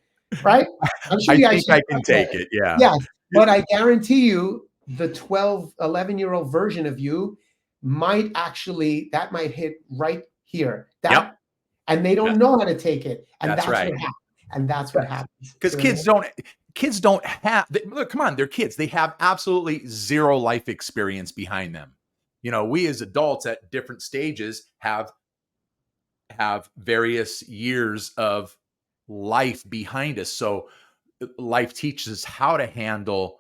B: right? I'm sure
A: I
B: you
A: think
B: actually,
A: I can take it. Yeah.
B: yeah. But I guarantee you the 12, 11-year-old version of you might hit right here.
A: Yep.
B: And they don't know how to take it. And
A: That's right.
B: what happens. And that's what happens.
A: Because kids don't have, look, come on, they're kids. They have absolutely zero life experience behind them. We as adults at different stages have various years of life behind us. So life teaches us how to handle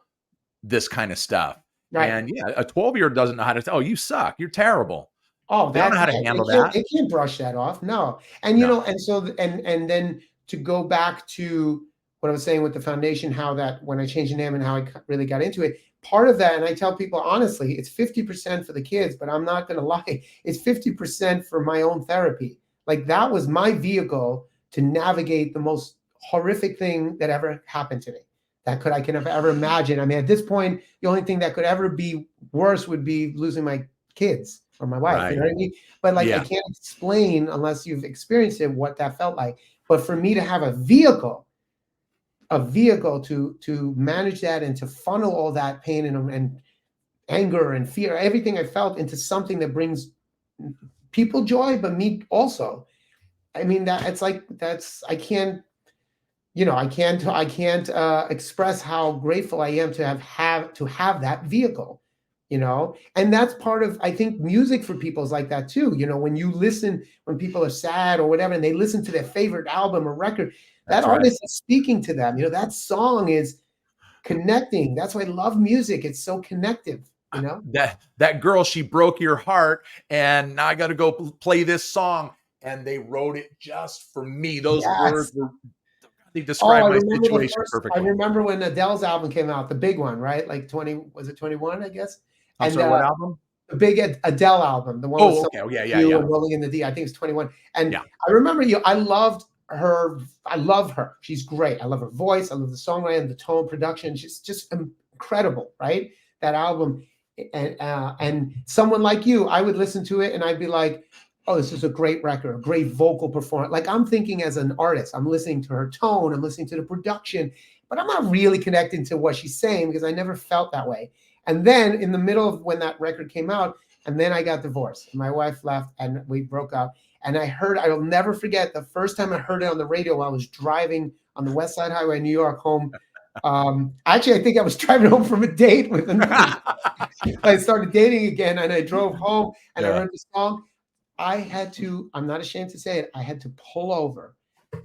A: this kind of stuff.
B: Right.
A: And yeah, a 12-year-old doesn't know how to say, oh, you suck. You're terrible.
B: Oh,
A: They don't know how to
B: they
A: handle
B: can't,
A: that.
B: they can't brush that off. No. And
A: No.
B: and so and then to go back to what I was saying with the foundation, how that when I changed the name and how I really got into it, part of that, and I tell people honestly, it's 50% for the kids, but I'm not gonna lie, it's 50% for my own therapy. Like, that was my vehicle to navigate the most horrific thing that ever happened to me. I can ever imagine. I mean, at this point, the only thing that could ever be worse would be losing my kids or my wife.
A: Right.
B: You know what I mean? But like, I
A: Yeah.
B: can't explain unless you've experienced it what that felt like. But for me to have a vehicle to manage that and to funnel all that pain and anger and fear, everything I felt, into something that brings people joy, but me also. I mean, that it's like I can't. I can't express how grateful I am to have that vehicle, and that's part of, I think, music for people is like that too. When people are sad or whatever, and they listen to their favorite album or record, that
A: That's right.
B: artist is speaking to them. That song is connecting. That's why I love music. It's so connective.
A: That girl, she broke your heart, and now I got to go play this song. And they wrote it just for me. Those words were. They describe my situation perfectly.
B: I remember when Adele's album came out, the big one, right? Like 21, I guess.
A: I'm sorry, what album?
B: The big Adele album, the one with
A: okay. Oh, yeah.
B: Rolling in the D. I think it's 21. And
A: Yeah.
B: I remember I loved her. I love her. She's great. I love her voice. I love the songwriting, the tone, production. She's just incredible, right? That album. and someone like you, I would listen to it and I'd be like, oh, this is a great record, a great vocal performance. Like I'm thinking as an artist, I'm listening to her tone, I'm listening to the production, but I'm not really connecting to what she's saying because I never felt that way. And then in the middle of when that record came out, and then I got divorced. My wife left and we broke up. And I'll never forget the first time I heard it on the radio while I was driving on the West Side Highway in New York home. Actually, I think I was driving home from a date with another. I started dating again and I drove home and I heard the song. I'm not ashamed to say it, I had to pull over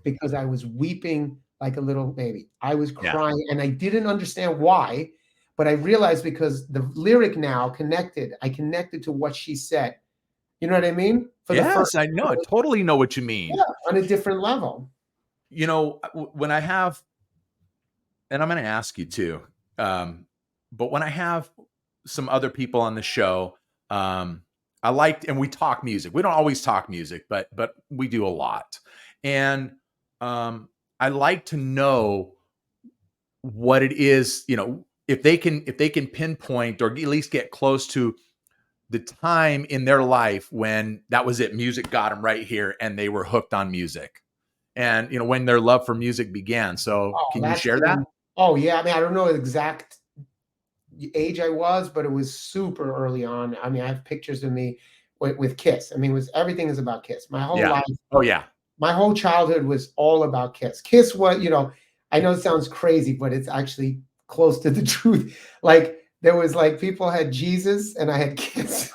B: because I was weeping like a little baby. I was crying and I didn't understand why, but I realized because the lyric now I connected to what she said. You know what I mean?
A: Yes, I know. I totally know what you mean.
B: Yeah, on a different level.
A: You know, when I have, and I'm going to ask you too, but when I have some other people on the show, I liked, and we talk music. We don't always talk music, but we do a lot. And I like to know what it is, you know, if they can pinpoint or at least get close to the time in their life when that was it. Music got them right here and they were hooked on music. And, you know, when their love for music began. So can you share that?
B: Oh, yeah. I mean, I don't know the exact age I was, but it was super early on. I mean, I have pictures of me with Kiss. I mean, everything is about Kiss. My whole life.
A: Oh, yeah.
B: My whole childhood was all about Kiss. Kiss was, you know, I know it sounds crazy, but it's actually close to the truth. Like, there was like people had Jesus and I had Kiss.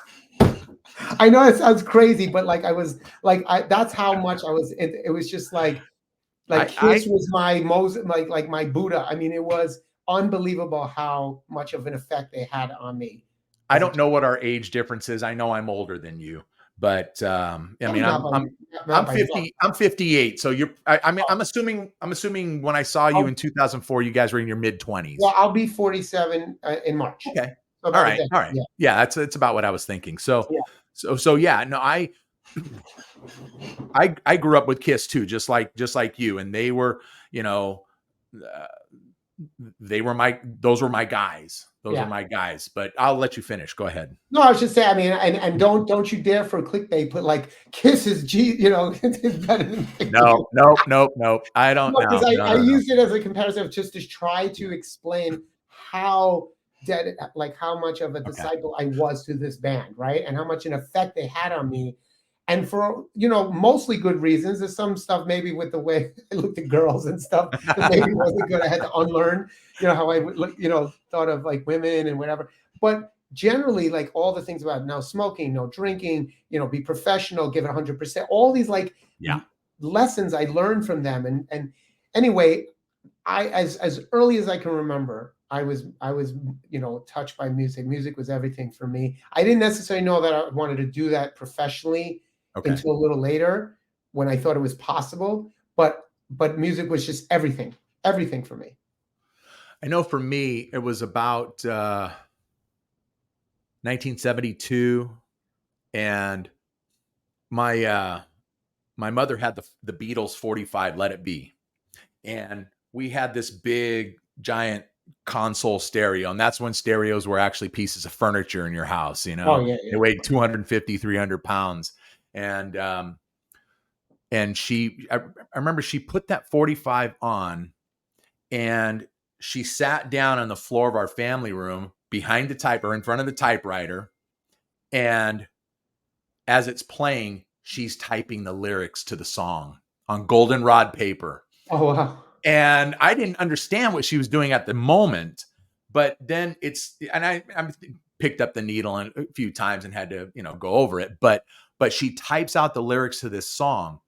B: I know it sounds crazy, but like I was like that's how much I was. It was just like Kiss was my most like my Buddha. I mean, it was unbelievable how much of an effect they had on me.
A: I don't know what our age difference is. I know I'm older than you, but I mean, I'm 50. I'm 58. So I'm assuming when I saw you in 2004, you guys were in your mid 20s.
B: Well, I'll be 47 in March.
A: Okay. All right. Yeah, it's about what I was thinking. So yeah. No, I grew up with Kiss too, just like you, and they were, you know, those were my guys. Those are my guys. But I'll let you finish. Go ahead.
B: No, I was just saying. I mean, and don't you dare for clickbait put like Kiss is you know, is better than
A: No. I don't know.
B: I used it as a comparison just to try to explain how how much of a disciple I was to this band, right? And how much an effect they had on me. And for, you know, mostly good reasons. There's some stuff maybe with the way I looked at girls and stuff that maybe wasn't good. I had to unlearn, you know, how I would look, you know, thought of like women and whatever. But generally, like all the things about no smoking, no drinking, you know, be professional, give it 100%. All these like lessons I learned from them. And anyway, I as early as I can remember, I was, you know, touched by music. Music was everything for me. I didn't necessarily know that I wanted to do that professionally until a little later when I thought it was possible. But music was just everything for me.
A: I know for me, it was about 1972, and my mother had the Beatles 45 Let It Be, and we had this big giant console stereo, and that's when stereos were actually pieces of furniture in your house, you know. They weighed 250, 300 pounds. And I remember she put that 45 on, and she sat down on the floor of our family room behind the typewriter, in front of the typewriter, and as it's playing, she's typing the lyrics to the song on goldenrod paper.
B: Oh, wow.
A: And I didn't understand what she was doing at the moment, but then I picked up the needle a few times and had to, you know, go over it. But she types out the lyrics to this song.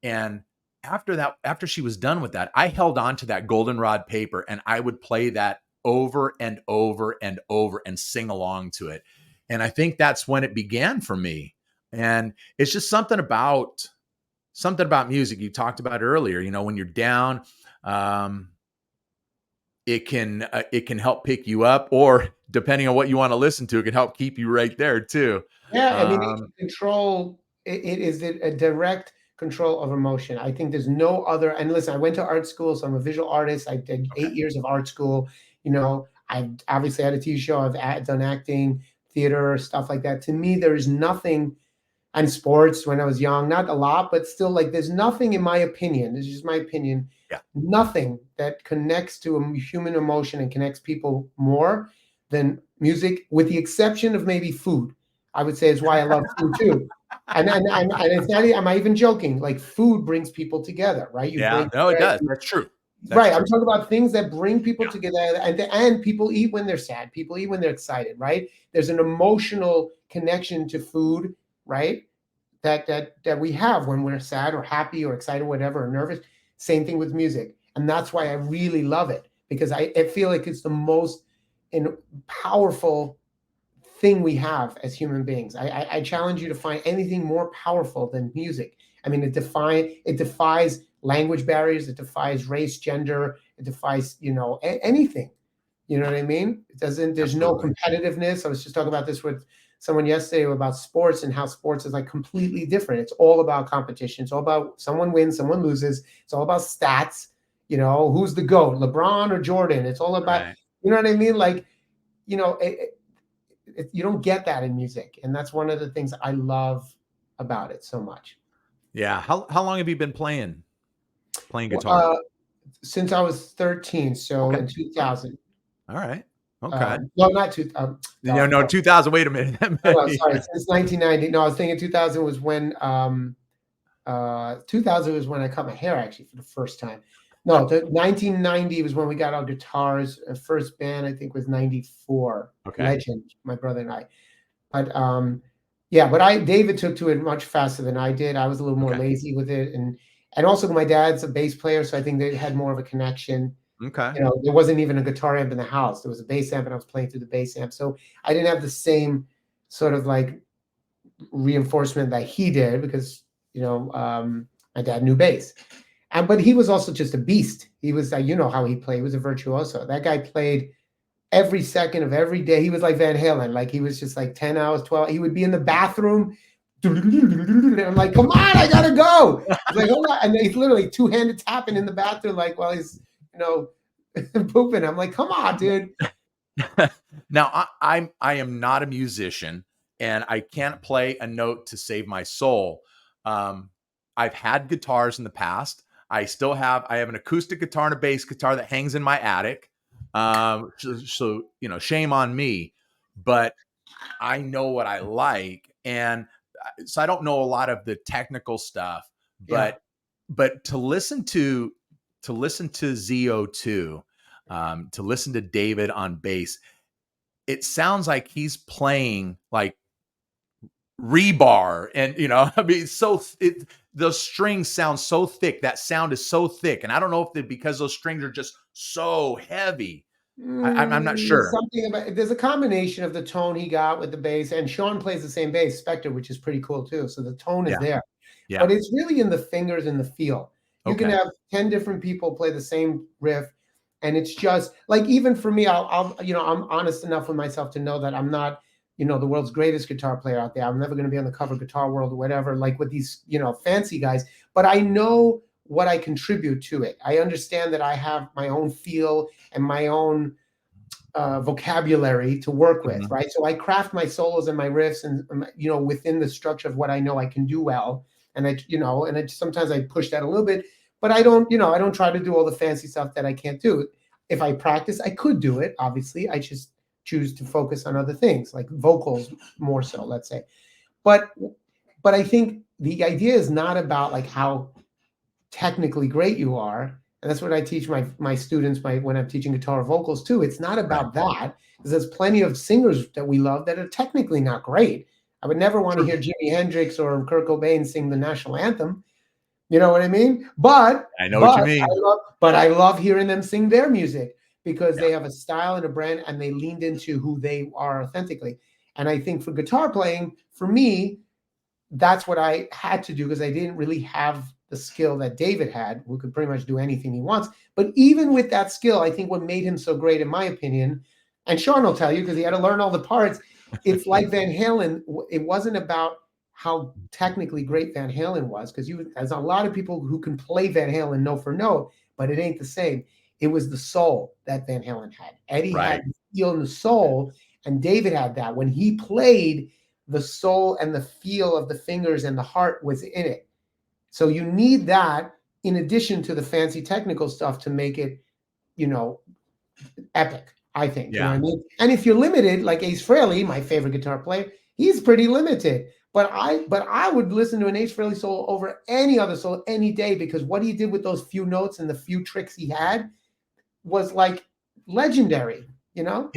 A: And after she was done with that, I held on to that goldenrod paper and I would play that over and over and over and sing along to it. And I think that's when it began for me. And it's just something about music. You talked about earlier, you know, when you're down, it can help pick you up, or depending on what you want to listen to, it can help keep you right there too.
B: Yeah, I mean, it is a direct control of emotion. I think there's no other. And listen, I went to art school, so I'm a visual artist. I did 8 years of art school. You know, I've obviously had a TV show. I've done acting, theater, stuff like that. To me, there is nothing, and sports when I was young, not a lot, but still, like, there's nothing, in my opinion, this is just my opinion,
A: Yeah.
B: nothing that connects to a human emotion and connects people more than music, with the exception of maybe food. I would say is why I love food too. And it's not, am I even joking? Like, food brings people together, right? You
A: Yeah.
B: break
A: No, it
B: bread,
A: does. That's true. That's
B: right.
A: true.
B: I'm talking about things that bring people
A: Yeah.
B: together, and people eat when they're sad. People eat when they're excited, right? There's an emotional connection to food, right? That we have when we're sad or happy or excited, or whatever, or nervous. Same thing with music, and that's why I really love it, because I feel like it's the most powerful thing we have as human beings. I challenge you to find anything more powerful than music. I mean, it defies language barriers, it defies race, gender, it defies, anything. You know what I mean? It doesn't. There's no
A: Absolutely.
B: competitiveness. I was just talking about this with someone yesterday about sports, and how sports is like completely different. It's all about competition. It's all about someone wins, someone loses. It's all about stats. Who's the GOAT, LeBron or Jordan? It's all about,
A: Right.
B: you know what I mean? Like, you don't get that in music, and that's one of the things I love about it so much.
A: Yeah. How long have you been playing
B: Well,
A: guitar?
B: since I was 13, so
A: Okay.
B: in 2000.
A: All right. Okay.
B: No, not two.
A: No, no, 2000. Wait a minute.
B: Oh, sorry, since 1990. No, I was thinking 2000 was when 2000 was when I cut my hair, actually, for the first time. No, 1990 was when we got our guitars. First band, I think, was 94.
A: Okay.
B: Legend, my brother and I. But yeah, but David took to it much faster than I did. I was a little more
A: Okay.
B: lazy with it, and also my dad's a bass player, so I think they had more of a connection.
A: Okay.
B: There wasn't even a guitar amp in the house. There was a bass amp, and I was playing through the bass amp. So I didn't have the same sort of like reinforcement that he did, because my dad knew bass, but he was also just a beast. He was, how he played. He was a virtuoso. That guy played every second of every day. He was like Van Halen. Like, he was just like 10 hours, 12. He would be in the bathroom. And I'm like, come on, I gotta go. He's like, hold on. And he's literally two-handed tapping in the bathroom, like, while he's, pooping. I'm like, come on, dude.
A: Now, I am not a musician, and I can't play a note to save my soul. I've had guitars in the past. I have an acoustic guitar and a bass guitar that hangs in my attic. So shame on me, but I know what I like, and so I don't know a lot of the technical stuff,
B: Yeah.
A: but to listen to ZO2, to listen to David on bass, it sounds like he's playing like rebar, and I mean, the strings sound so thick. That sound is so thick, and I don't know if it because those strings are just so heavy. I'm not sure.
B: Something about, there's a combination of the tone he got with the bass, and Sean plays the same bass, Spectre, which is pretty cool too. So the tone is
A: Yeah,
B: there,
A: yeah.
B: but it's really in the fingers and the feel. You can
A: Okay.
B: have 10 different people play the same riff, and it's just like, even for me, I'm honest enough with myself to know that I'm not, the world's greatest guitar player out there. I'm never going to be on the cover of Guitar World or whatever, like with these, fancy guys, but I know what I contribute to it. I understand that I have my own feel and my own vocabulary to work with,
A: Mhm.
B: right? So I craft my solos and my riffs, and within the structure of what I know I can do well. And sometimes I push that a little bit, but I don't try to do all the fancy stuff that I can't do. If I practice, I could do it. Obviously, I just choose to focus on other things, like vocals more so, let's say. But I think the idea is not about like how technically great you are. And that's what I teach my students when I'm teaching guitar vocals too. It's not
A: Right.
B: about that, because there's plenty of singers that we love that are technically not great. I would never want to
A: True.
B: hear Jimi Hendrix or Kurt Cobain sing the national anthem. You know what I mean? But
A: I know what you mean.
B: I love hearing them sing their music, because
A: Yeah.
B: they have a style and a brand, and they leaned into who they are authentically. And I think for guitar playing, for me, that's what I had to do, because I didn't really have the skill that David had, who could pretty much do anything he wants. But even with that skill, I think what made him so great, in my opinion, and Sean will tell you, because he had to learn all the parts, it's like Van Halen. It wasn't about how technically great Van Halen was, because there's a lot of people who can play Van Halen note for note, but it ain't the same. It was the soul that Van Halen had. Eddie had
A: Right.
B: the feel and the soul, and David had that. When he played, the soul and the feel of the fingers and the heart was in it. So you need that in addition to the fancy technical stuff to make it, epic, I think. You know what I
A: Yeah.
B: mean? And if you're limited, like Ace Frehley, my favorite guitar player, he's pretty limited. But I would listen to an Ace Frehley solo over any other solo any day, because what he did with those few notes and the few tricks he had was like legendary, you know?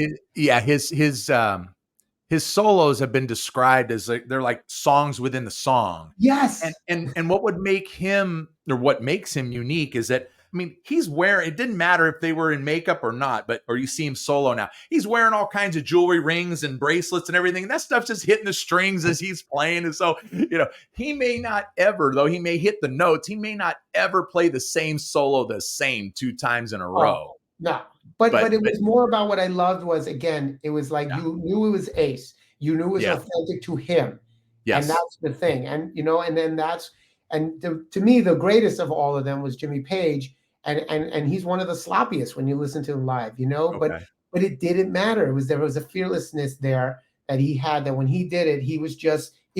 A: His solos have been described as like they're like songs within the song. And
B: Yes.
A: and what would make him, or what makes him unique, is that, I mean, he's wearing, it didn't matter if they were in makeup or not, or you see him solo now, he's wearing all kinds of jewelry, rings and bracelets and everything. And that stuff's just hitting the strings as he's playing. And so, he may not ever, though he may hit the notes, he may not ever play the same solo the same 2 times in a
B: Oh,
A: row.
B: no. But it
A: But
B: was more about what I loved was, again, it was like
A: yeah,
B: you knew it was Ace. You knew it was
A: yeah,
B: authentic to him. And
A: yes,
B: that's the thing. And then to me, the greatest of all of them was Jimmy Page. And he's one of the sloppiest when you listen to him live,
A: okay,
B: but it didn't matter. There was a fearlessness there that he had, that when he did it, it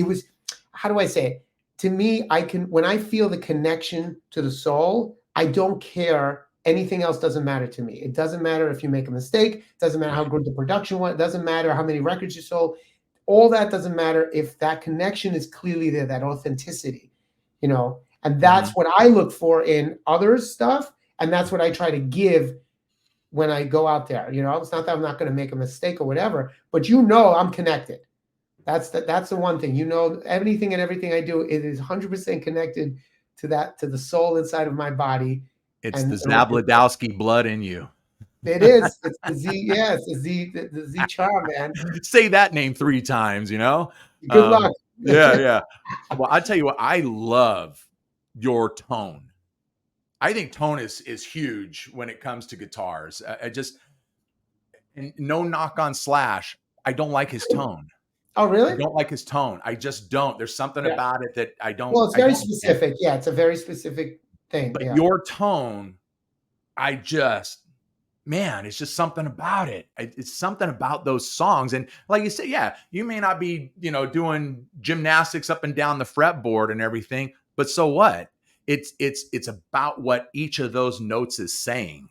B: was, how do I say it? To me, when I feel the connection to the soul, I don't care. Anything else doesn't matter to me. It doesn't matter if you make a mistake. It doesn't matter how
A: right,
B: good the production was. It doesn't matter how many records you sold. All that doesn't matter if that connection is clearly there, that authenticity, and that's
A: mhm,
B: what I look for in others' stuff. And that's what I try to give when I go out there. It's not that I'm not going to make a mistake or whatever, but I'm connected. That's the one thing. Anything and everything I do, it is 100% connected to the soul inside of my body.
A: it's
B: And
A: the Zabladowski blood in you.
B: it is. It's the Z. Yeah, it's the Z charm, man.
A: Say that name 3 times,
B: Good luck.
A: Yeah, yeah. Well, I tell you what, I love your tone. I think tone is huge when it comes to guitars. I just, and no knock on Slash, I don't like his tone.
B: Oh,
A: I
B: really?
A: don't like his tone. I just don't. There's something
B: Yeah.
A: about it that
B: Well, it's
A: I
B: very
A: don't get.
B: specific. Yeah, it's a very specific thing.
A: But
B: Yeah.
A: your tone, I just, man, it's just something about it. It's something about those songs. And like you said, yeah, you may not be, doing gymnastics up and down the fretboard and everything, but so what? It's about what each of those notes is saying.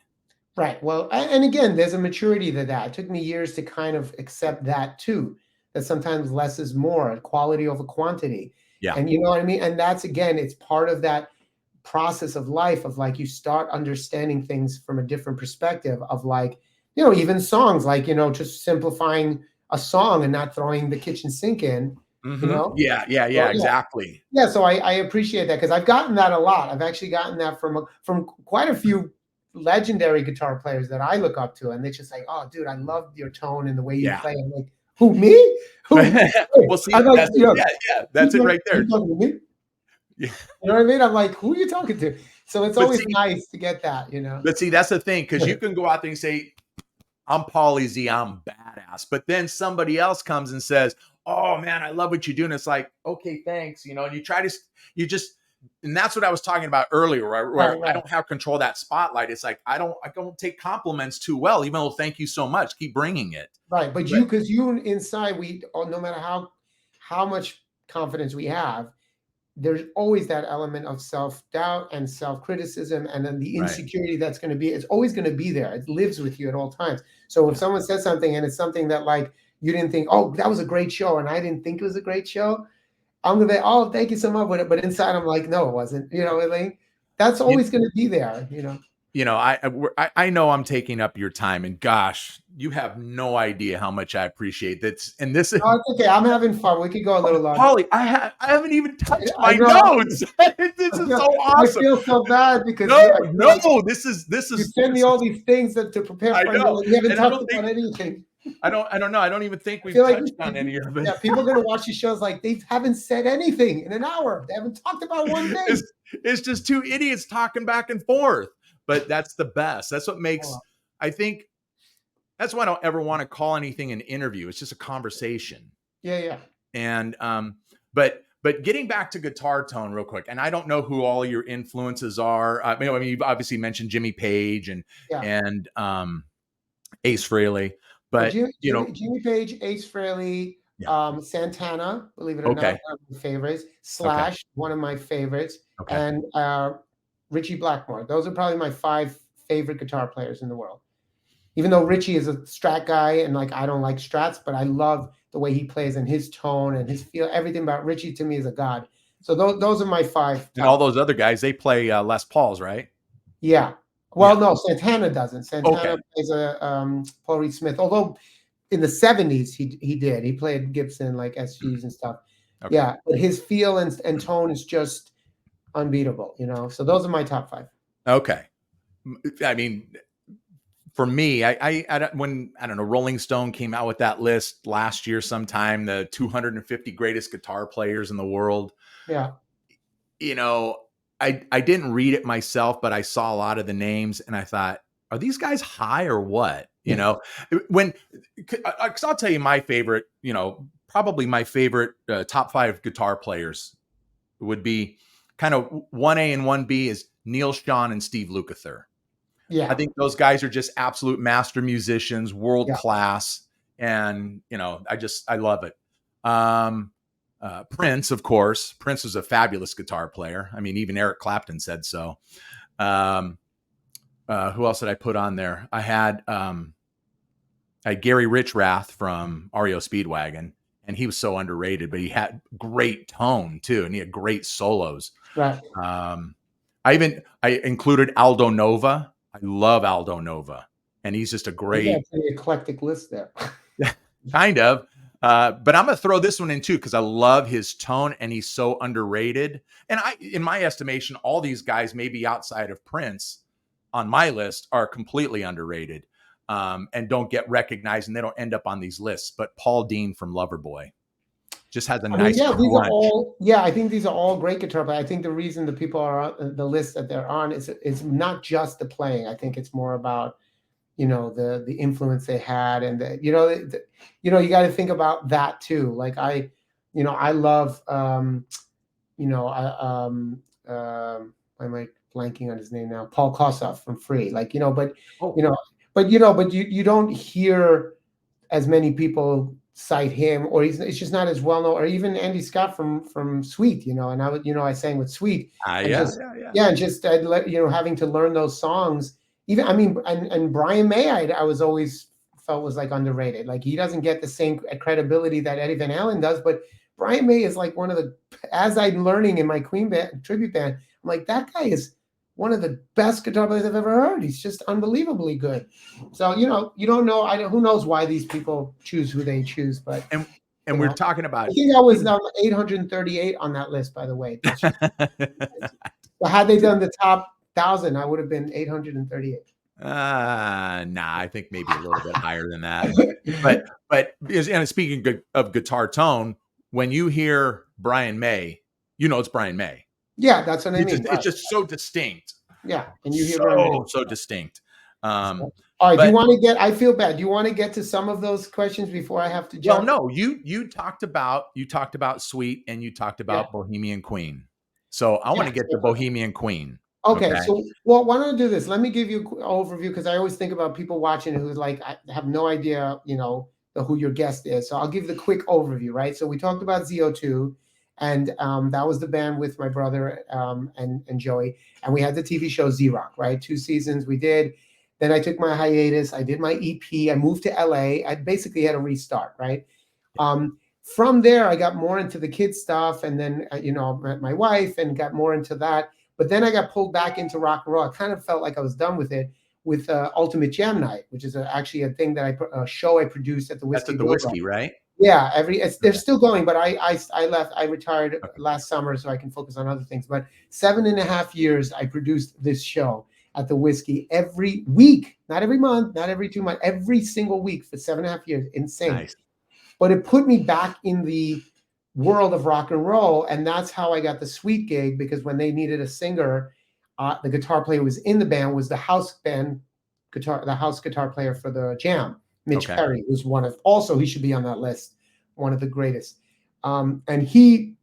B: Right. Well, and again, there's a maturity to that. It took me years to kind of accept that too, that sometimes less is more, quality over quantity.
A: Yeah.
B: And you know what I mean? And that's, again, it's part of that process of life, of like you start understanding things from a different perspective, of like, even songs, like, just simplifying a song and not throwing the kitchen sink in, you
A: Hmm.
B: know?
A: Yeah, yeah,
B: So
A: yeah,
B: yeah.
A: exactly.
B: Yeah, so I appreciate that, because I've gotten that a lot. I've actually gotten that from quite a few legendary guitar players that I look up to, and they're just like, "Oh, dude, I love your tone and the way you
A: Yeah.
B: play." I'm like, "Who, me? Who?"
A: Well, see,
B: I'm like,
A: that's it. Yeah, yeah, that's it right
B: You
A: there.
B: talking to me?
A: Yeah.
B: You know what I mean? I'm like, "Who are you talking to?" So it's
A: But
B: always
A: see,
B: nice to get that.
A: that's the thing, because you can go out there and say, I'm Paulie Z, I'm badass. But then somebody else comes and says, "Oh man, I love what you do." And it's like, okay, thanks. And you try to, you just, and that's what I was talking about earlier, right? Where
B: Right,
A: I
B: right,
A: don't have control of that spotlight. It's like, I don't take compliments too well, even though thank you so much. Keep bringing it.
B: right. But
A: But
B: because you inside, no matter how much confidence we have, there's always that element of self-doubt and self-criticism, and then the
A: right.
B: insecurity it's always going to be there. It lives with you at all times. So if
A: Yeah.
B: someone says something and it's something that, like, you didn't think, oh, that was a great show, and I didn't think it was a great show, I'm gonna be, oh, thank you so much, but inside I'm like, no, it wasn't. You know what I mean? That's
A: You,
B: always going to be there.
A: I know I'm taking up your time, and gosh, you have no idea how much I appreciate that. And this is,
B: Oh, it's okay. I'm having fun. We could go a little longer.
A: Holly, I haven't even touched
B: I
A: my
B: know.
A: notes. This is so
B: I
A: awesome.
B: feel so bad because
A: No,
B: I feel
A: no,
B: like
A: this
B: you
A: is
B: send me all these things to prepare
A: I
B: for, and
A: know,
B: you haven't
A: and I
B: talked
A: don't think
B: about anything.
A: I don't know. I don't even think
B: I
A: we've
B: feel like
A: touched on any of it.
B: yeah, people are gonna watch these shows like they haven't said anything in an hour. They haven't talked about one thing.
A: It's just two idiots talking back and forth. But that's the best. That's what makes,
B: Oh,
A: I think, that's why I don't ever want to call anything an interview. It's just a conversation.
B: yeah, yeah.
A: And but But getting back to guitar tone real quick, and I don't know who all your influences are. I mean, you've obviously mentioned Jimmy Page
B: Yeah.
A: and Ace Frehley,
B: Well,
A: but you know,
B: Jimmy Page, Ace Frehley,
A: yeah,
B: Santana, believe it or not,
A: okay,
B: one of my favorites.
A: okay,
B: Slash, one of my favorites,
A: okay.
B: and Richie Blackmore. Those are probably my 5 favorite guitar players in the world. Even though Richie is a Strat guy and like I don't like Strats, but I love the way he plays and his tone and his feel. Everything about Richie to me is a god. So those are my 5
A: And all
B: top.
A: those other guys, they play Les Pauls, right?
B: Yeah. Well,
A: Yeah.
B: no, Santana doesn't. Santana
A: Okay.
B: plays a Paul Reed Smith, although in the 70s he did. He played Gibson like SGs and stuff.
A: Okay.
B: Yeah, but his feel and tone is just unbeatable, you know. So those are my top 5.
A: Okay. I mean, for me, when I don't know, Rolling Stone came out with that list last year sometime, the 250 greatest guitar players in the world.
B: Yeah.
A: You know, I didn't read it myself, but I saw a lot of the names and I thought, are these guys high or what? You
B: Yeah.
A: know, when because I'll tell you my favorite, you know, probably my favorite top 5 guitar players would be kind of 1A and 1B is Neil Schon and Steve Lukather. I
B: Yeah.
A: think those guys are just absolute master musicians, world
B: Yeah.
A: class, and you know, I love it. Prince, of course. Prince was a fabulous guitar player. I mean, even Eric Clapton said so. Who else did I put on there? I had Gary Richrath from REO Speedwagon, and he was so underrated, but he had great tone too, and he had great solos.
B: Right.
A: I included Aldo Nova. I love Aldo Nova, and he's just a
B: You got a
A: great
B: pretty eclectic list there.
A: kind of. But I'm gonna throw this one in too because I love his tone and he's so underrated. And in my estimation, all these guys, maybe outside of Prince, on my list, are completely underrated and don't get recognized, and they don't end up on these lists. But Paul Dean from Loverboy just has a
B: I mean,
A: nice
B: yeah, these are
A: crunch.
B: all. Yeah, I think these are all great guitar players. I think the reason the people are on the list that they're on is not just the playing. I think it's more about the influence they had and you got to think about that too. Like I love why am I blanking on his name now? Paul Kossoff from Free. Like but
A: Oh,
B: you don't hear as many people cite him, or it's just not as well known, or even Andy Scott from Sweet, and I sang with Sweet, and
A: yeah,
B: just
A: yeah, yeah.
B: yeah, and just having to learn those songs. Even I mean, and Brian May, I was always felt was like underrated. Like he doesn't get the same credibility that Eddie Van Halen does, but Brian May is like one of the, as I'm learning in my Queen band, tribute band, I'm like, that guy is one of the best guitar players I've ever heard. He's just unbelievably good. So, you don't know. Who knows why these people choose who they choose, but
A: And we're talking about.
B: I think I was 838 on that list, by the way. So had they done the top 1,000, I would have been 838.
A: Nah, I think maybe a little bit higher than that. But and speaking of guitar tone, when you hear Brian May, it's Brian May.
B: Yeah, that's what I mean.
A: It's just so distinct.
B: Yeah, and you hear Brian May.
A: So distinct.
B: All right, do you want to get? I feel bad. Do you want to get to some of those questions before I have to jump?
A: Well, no, you talked about Sweet and you talked about Bohemian Queen. So I want to get to Bohemian Queen.
B: Okay, so why don't I do this? Let me give you an overview because I always think about people watching who's like, I have no idea, who your guest is. So I'll give the quick overview, right? So we talked about ZO2, and that was the band with my brother and Joey, and we had the TV show Z-Rock, right? 2 seasons we did. Then I took my hiatus. I did my EP. I moved to LA. I basically had a restart, right? From there, I got more into the kids stuff, and then met my wife and got more into that. But then I got pulled back into rock and roll. I kind of felt like I was done with it with Ultimate Jam Night, which is actually a thing that a show I produced at the Whiskey.
A: That's at the Whiskey, right?
B: Yeah, they're still going, but I left. I retired last summer so I can focus on other things. But 7.5 years, I produced this show at the Whiskey every week, not every month, not every 2 months, every single week for 7.5 years. Insane.
A: Nice.
B: But it put me back in the world of rock and roll, and that's how I got the Sweet gig, because when they needed a singer, the guitar player who was in the band was the house guitar player for the Jam, Mitch Perry, who's he should be on that list, one of the greatest. And he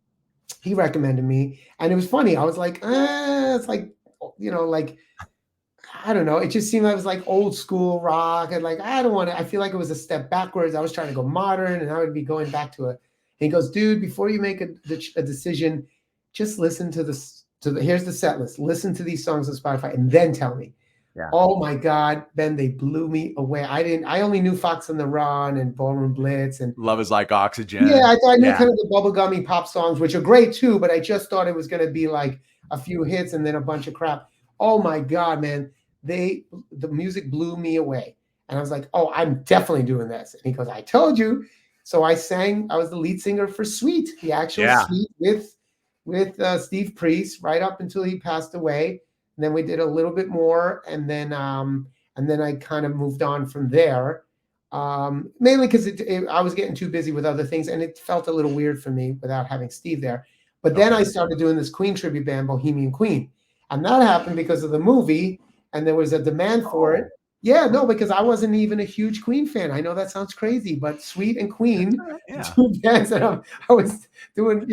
B: he recommended me, and it was funny. I was like, it's like, like, I don't know. It just seemed like it was like old school rock, and like I don't want to. I feel like it was a step backwards. I was trying to go modern, and I would be going back to it. And he goes, dude, before you make a decision, just listen to this. Here's the set list. Listen to these songs on Spotify, and then tell me.
A: Yeah.
B: Oh my God, Ben, they blew me away. I only knew Fox on the Run and Ballroom Blitz and
A: Love is like oxygen.
B: yeah, I thought I knew
A: Yeah.
B: kind of the bubblegummy pop songs, which are great too, but I just thought it was going to be like a few hits and then a bunch of crap. Oh my God, man. The music blew me away. And I was like, oh, I'm definitely doing this. And he goes, I told you. So I was the lead singer for Sweet, the actual Sweet with Steve Priest right up until he passed away. And then we did a little bit more, and then I kind of moved on from there, mainly because I was getting too busy with other things, and it felt a little weird for me without having Steve there. But then I started doing this Queen tribute band, Bohemian Queen, and that happened because of the movie, and there was a demand for it. Yeah, no, because I wasn't even a huge Queen fan. I know that sounds crazy, but Sweet and Queen, two bands that I was doing,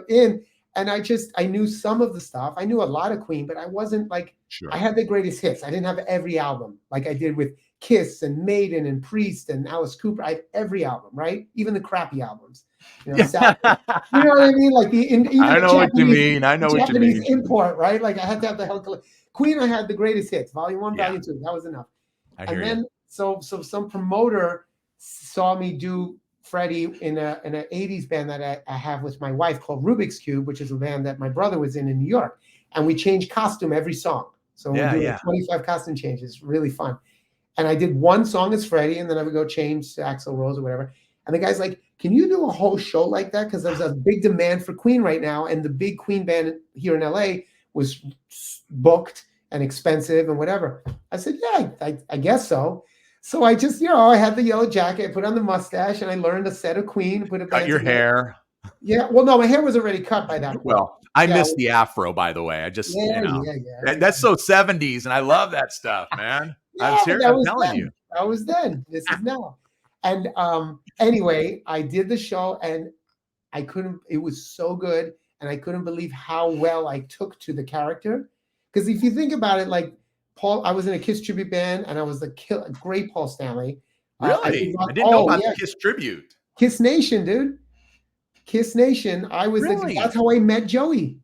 B: in. And I knew some of the stuff. I knew a lot of Queen, but I wasn't like, I had the greatest hits. I didn't have every album like I did with Kiss and Maiden and Priest and Alice Cooper. I had every album, right? Even the crappy albums. You know what I mean? Like
A: I know what you mean. I know what you mean.
B: Japanese import, right? Like I had to have the whole Queen. I had the greatest hits, Volume 1, Volume 2. That was enough. And then so some promoter saw me do Freddie in an 80s band that I have with my wife called Rubik's Cube, which is a band that my brother was in New York. And we change costume every song. So we do like 25 costume changes. Really fun. And I did one song as Freddie, and then I would go change to Axl Rose or whatever. And the guy's like, can you do a whole show like that? Because there's a big demand for Queen right now. And the big Queen band here in LA was booked and expensive and whatever. I said, yeah, I guess so. So I just, I had the yellow jacket, I put on the mustache, and I learned a set of Queen.
A: Cut your hair.
B: Yeah, well, no, my hair was already cut by that point.
A: Well, I missed the afro, by the way. I just, that's so 70s, and I love that stuff, man. I'm telling you.
B: That was then. This is now. And anyway, I did the show, and it was so good, and I couldn't believe how well I took to the character. Because if you think about it, like, I was in a Kiss tribute band, and I was the great Paul Stanley.
A: Really? I didn't know about the Kiss tribute.
B: Kiss Nation, dude. Kiss Nation. I was that's how I met Joey.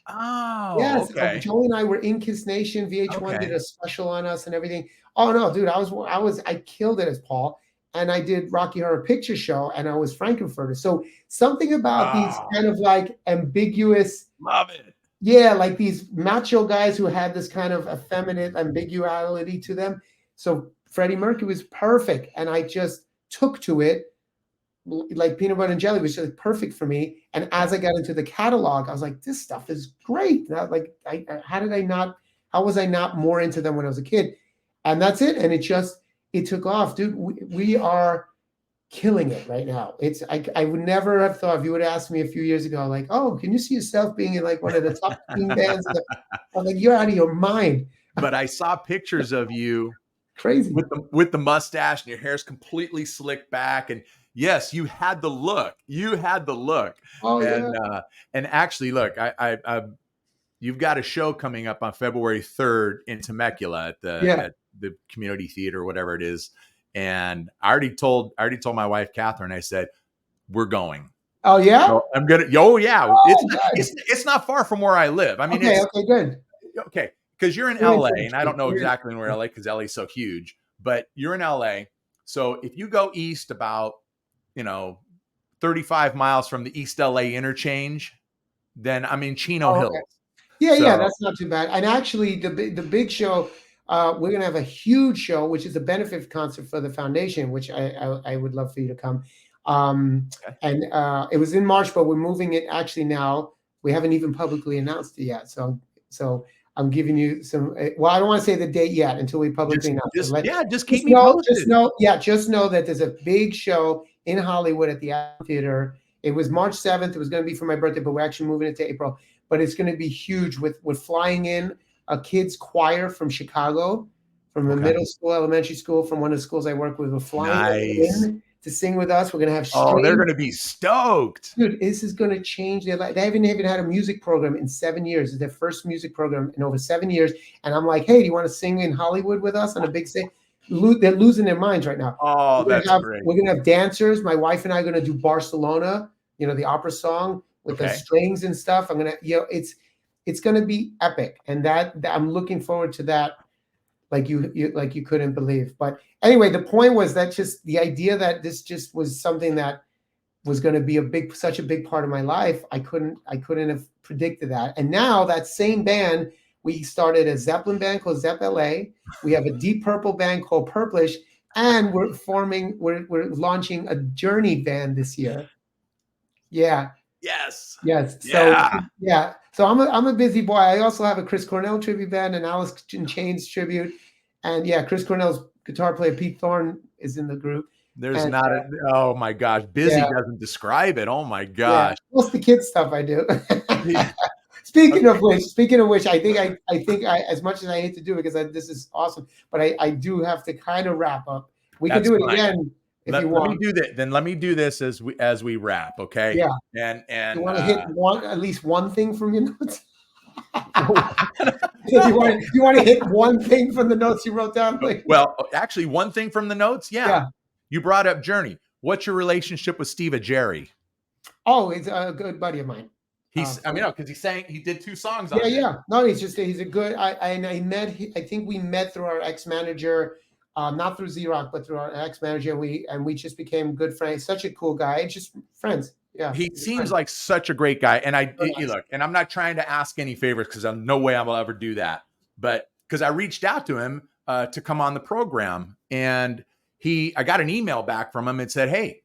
A: Oh,
B: yes.
A: Okay.
B: Joey and I were in Kiss Nation. VH1 did a special on us and everything. Oh no, dude, I killed it as Paul, and I did Rocky Horror Picture Show, and I was Frankenfurter. So something about these kind of like ambiguous.
A: Love it.
B: Yeah, like these macho guys who had this kind of effeminate ambiguity to them. So Freddie Mercury was perfect, and I just took to it like peanut butter and jelly, was just perfect for me. And as I got into the catalog, I was like, this stuff is great. How was I not more into them when I was a kid? And that's it. And it took off, dude. We are killing it right now. I would never have thought, if you would have asked me a few years ago, like, oh, can you see yourself being in like one of the top team bands? I'm like, you're out of your mind.
A: But I saw pictures of you
B: crazy
A: with the mustache, and your hair's completely slicked back. And yes, you had the look.
B: Oh,
A: and actually, look, you've got a show coming up on February 3rd in Temecula at the community theater, whatever it is. And I already told my wife, Catherine, I said, we're going.
B: Oh yeah.
A: So I'm gonna. Oh yeah. It's not far from where I live. I mean,
B: okay, good.
A: Okay, because you're in LA, and I don't know exactly where LA, because LA is so huge. But you're in LA, so if you go east about 35 miles from the East LA interchange, then I'm in Chino Hills.
B: Yeah, that's not too bad. And actually, the big show. We're going to have a huge show, which is a benefit concert for the foundation, which I would love for you to come. And it was in March, but we're moving it actually now. We haven't even publicly announced it yet. So I'm giving you some, well, I don't want to say the date yet until we publicly announce it.
A: Just keep me posted.
B: Just know that there's a big show in Hollywood at the Theater. It was March 7th. It was going to be for my birthday, but we're actually moving it to April. But it's going to be huge with flying in a kids choir from Chicago, from the middle school, elementary school, from one of the schools I work with. We're flying in to sing with us. We're gonna have
A: Oh, they're
B: strings.
A: going to be stoked.
B: Dude, this is going to change their life. They haven't even had a music program in 7 years. It's their first music program in over 7 years. And I'm like, hey, do you want to sing in Hollywood with us on a big stage? They're losing their minds right now.
A: Oh, that's great.
B: We're gonna have dancers. My wife and I are gonna do Barcelona, the opera song with the strings and stuff. I'm gonna, it's gonna be epic, and that I'm looking forward to that. Like you couldn't believe. But anyway, the point was that just the idea that this just was something that was going to be such a big part of my life. I couldn't have predicted that. And now that same band, we started a Zeppelin band called Zepp LA. We have a Deep Purple band called Purplish, and we're launching a Journey band this year. Yeah.
A: Yes.
B: So yeah. So I'm a busy boy. I also have a Chris Cornell tribute band, and Alice in Chains tribute, and yeah, Chris Cornell's guitar player Pete Thorne is in the group.
A: There's not a, oh my gosh, busy doesn't describe it. Oh my gosh.
B: Most the kids stuff I do. Speaking of which, I think as much as I hate to do it because this is awesome, but I do have to kind of wrap up. We can do it again if you want.
A: Let me do that. Then let me do this as we wrap. Okay.
B: Yeah.
A: And
B: you want to hit at least one thing from your notes. you want to hit one thing from the notes you wrote down?
A: Well, actually, one thing from the notes. Yeah. You brought up Journey. What's your relationship with Steve Augeri?
B: Oh, he's a good buddy of mine.
A: He's, because he did 2 songs on it.
B: Yeah. No, he's a good, I think we met through our ex-manager, not through Z-Rock, but through our ex-manager. We just became good friends. Such a cool guy. Just friends. Yeah.
A: He seems like such a great guy. And look, and I'm not trying to ask any favors because there's no way I will ever do that. But because I reached out to him to come on the program, and I got an email back from him and said, hey,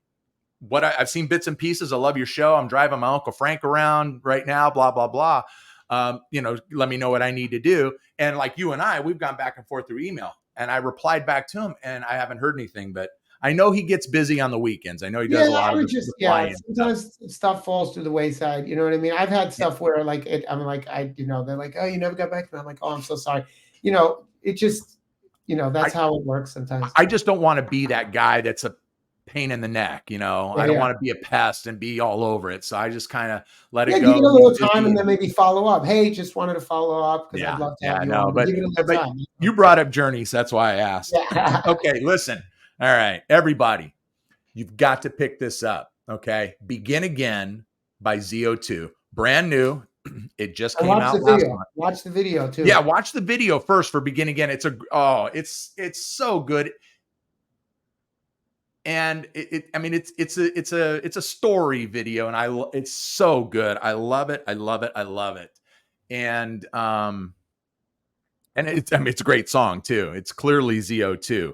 A: I've seen bits and pieces. I love your show. I'm driving my Uncle Frank around right now, blah, blah, blah. Let me know what I need to do. And like you and we've gone back and forth through email, and I replied back to him, and I haven't heard anything, but I know he gets busy on the weekends. I know he does a lot of
B: sometimes stuff falls to the wayside. You know what I mean? I've had stuff where they're like, they're like, oh, you never got back to me. I'm like, oh, I'm so sorry. It just, that's how it works sometimes.
A: I just don't want to be that guy that's a pain in the neck. I don't want to be a pest and be all over it. So I just kind of let it go.
B: Give it a little time and then maybe follow up. Hey, just wanted to follow up because I'd love to have you on.
A: But
B: give it a little time.
A: You brought up Journey, so that's why I asked. Okay, listen. All right, everybody, you've got to pick this up. Okay, Begin Again by ZO2, brand new. It just came out last month.
B: Watch the video too.
A: Yeah, watch the video first for Begin Again. It's so good. And it's a story video, and it's so good. I love it. And it's a great song too. It's clearly ZO2.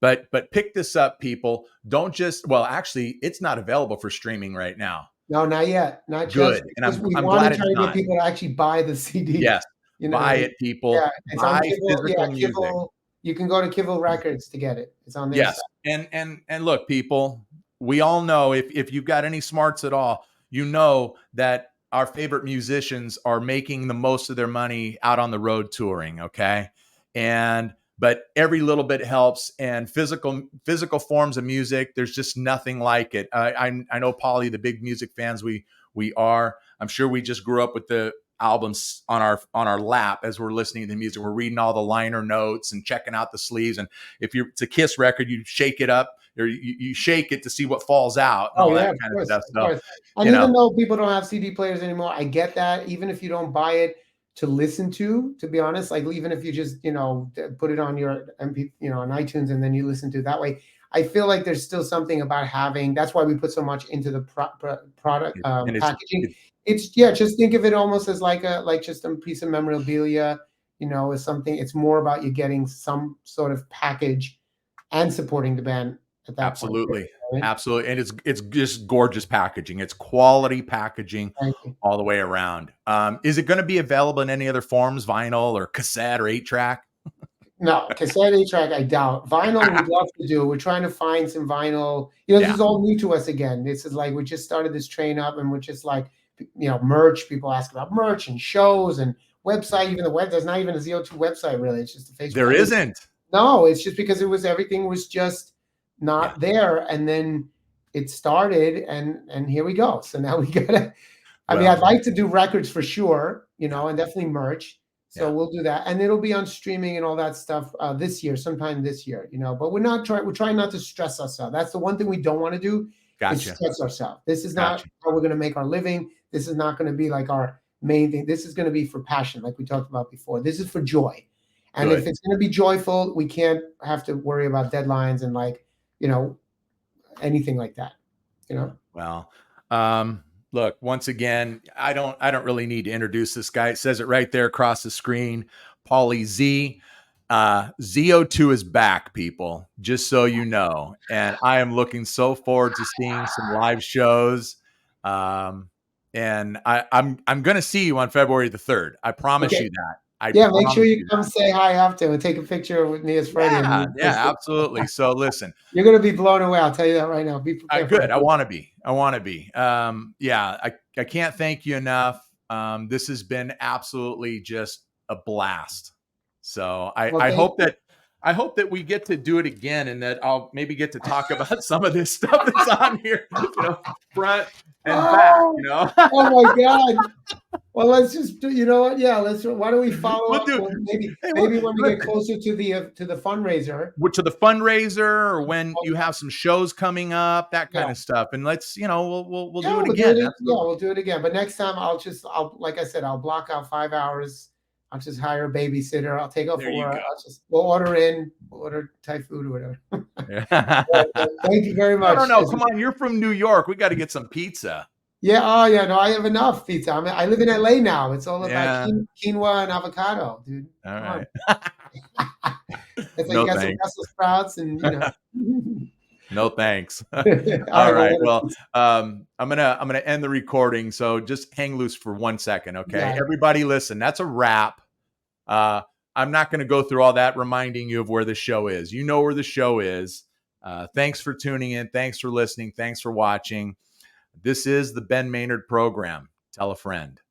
A: But pick this up, people. Don't just, actually, it's not available for streaming right now.
B: No, not yet. Not
A: good. And I'm glad it's not.
B: To get people to actually buy the CD.
A: Yes, buy it, people.
B: Yeah, it's buy physical music. Kibble, you can go to Kibble Records to get it. It's on there.
A: Yes, and look, people, we all know if you've got any smarts at all, you know that our favorite musicians are making the most of their money out on the road touring. Okay, but every little bit helps, and physical forms of music, there's just nothing like it. I know, Paulie, the big music fans we are. I'm sure we just grew up with the albums on our lap as we're listening to the music. We're reading all the liner notes and checking out the sleeves. And if it's a Kiss record, you shake it up, or you shake it to see what falls out. And all that kind of stuff. So,
B: and even though people don't have CD players anymore, I get that. Even if you don't buy it to listen to be honest, like even if you just, put it on your MP, on iTunes, and then you listen to it that way, I feel like there's still something about having, that's why we put so much into the product packaging. Just think of it almost as like just a piece of memorabilia, as something. It's more about you getting some sort of package and supporting the band at that
A: Absolutely.
B: point. Right?
A: Absolutely. And it's just gorgeous packaging. It's quality packaging all the way around. Is it going to be available in any other forms, vinyl or cassette or 8-track?
B: No, cassette 8-track, I doubt. Vinyl, we'd love to do. We're trying to find some vinyl. This is all new to us again. This is like, we just started this train up, and we're just like, merch. People ask about merch and shows and website. Even the web, there's not even a ZO2 website really. It's just a Facebook.
A: There isn't.
B: No, it's just because everything was just not there, and then it started, and here we go. So now we gotta. I mean,
A: Well,
B: I'd like to do records for sure, you know,
A: yeah,
B: and definitely merch. So
A: yeah,
B: we'll do that, and it'll be on streaming and all that stuff this year, sometime this year, you know. But we're not trying. We're trying not to stress ourselves. That's the one thing we don't want to do is
A: gotcha,
B: stress ourselves. This is not
A: gotcha.
B: how we're going to make our living. This is not going to be like our main thing. This is going to be for passion, like we talked about before. This is for joy, and if
A: Good.
B: it's going to be joyful, we can't have to worry about deadlines and like, you know, anything like that. You know.
A: Well, look, once again, I don't really need to introduce this guy. It says it right there across the screen. Paulie Z. ZO2 is back, people, just so you know. And I am looking so forward to seeing some live shows. And I'm gonna see you on February the 3rd. I promise
B: Okay.
A: you that. I
B: Yeah, make sure
A: promise
B: you
A: you
B: come
A: that.
B: say hi after and take a picture with me as Freddie. And
A: Yeah,
B: me
A: yeah, absolutely. So listen,
B: you're going to be blown away. I'll tell you that right now. Be prepared for
A: good. I
B: it.
A: want to be. I want to be. Yeah, I can't thank you enough. This has been absolutely just a blast. So
B: Well,
A: I
B: thank
A: hope
B: you.
A: that we get to do it again, and that I'll maybe get to talk about some of this stuff that's on here, front and back,
B: Oh, oh my God. Well, let's just do, you know what? Yeah, why don't we follow
A: We'll
B: up
A: do.
B: when
A: Hey,
B: maybe when we get
A: listen,
B: closer to the fundraiser.
A: to the fundraiser, or when you have some shows coming up, that kind
B: Yeah.
A: of stuff, and let's, we'll do
B: Yeah,
A: it
B: we'll do
A: again.
B: it. Yeah,
A: Absolutely.
B: we'll do it again. But next time I'll like I said, I'll block out 5 hours. I'll just hire a babysitter. I'll take off
A: There
B: for
A: you
B: work.
A: go.
B: we'll order in, we'll order Thai food or whatever.
A: Yeah.
B: But, thank you very much.
A: No. Come on, you're from New York. We got to get some pizza.
B: Yeah, oh yeah, no, I have enough pizza. I live in LA now. It's all about
A: Yeah.
B: quinoa and avocado, dude.
A: All
B: Come
A: right.
B: on. It's like you
A: No
B: got some
A: thanks.
B: Brussels sprouts and you know.
A: No thanks.
B: All
A: All
B: right, well,
A: right.
B: order
A: Well,
B: pizza.
A: I'm gonna end the recording. So just hang loose for 1 second, okay?
B: Got it.
A: Everybody, listen. That's a wrap. Uh, I'm not going to go through all that, reminding you of where the show is. You know where the show is. Thanks for tuning in. Thanks for listening. Thanks for watching. This is the Ben Maynard program. Tell a friend.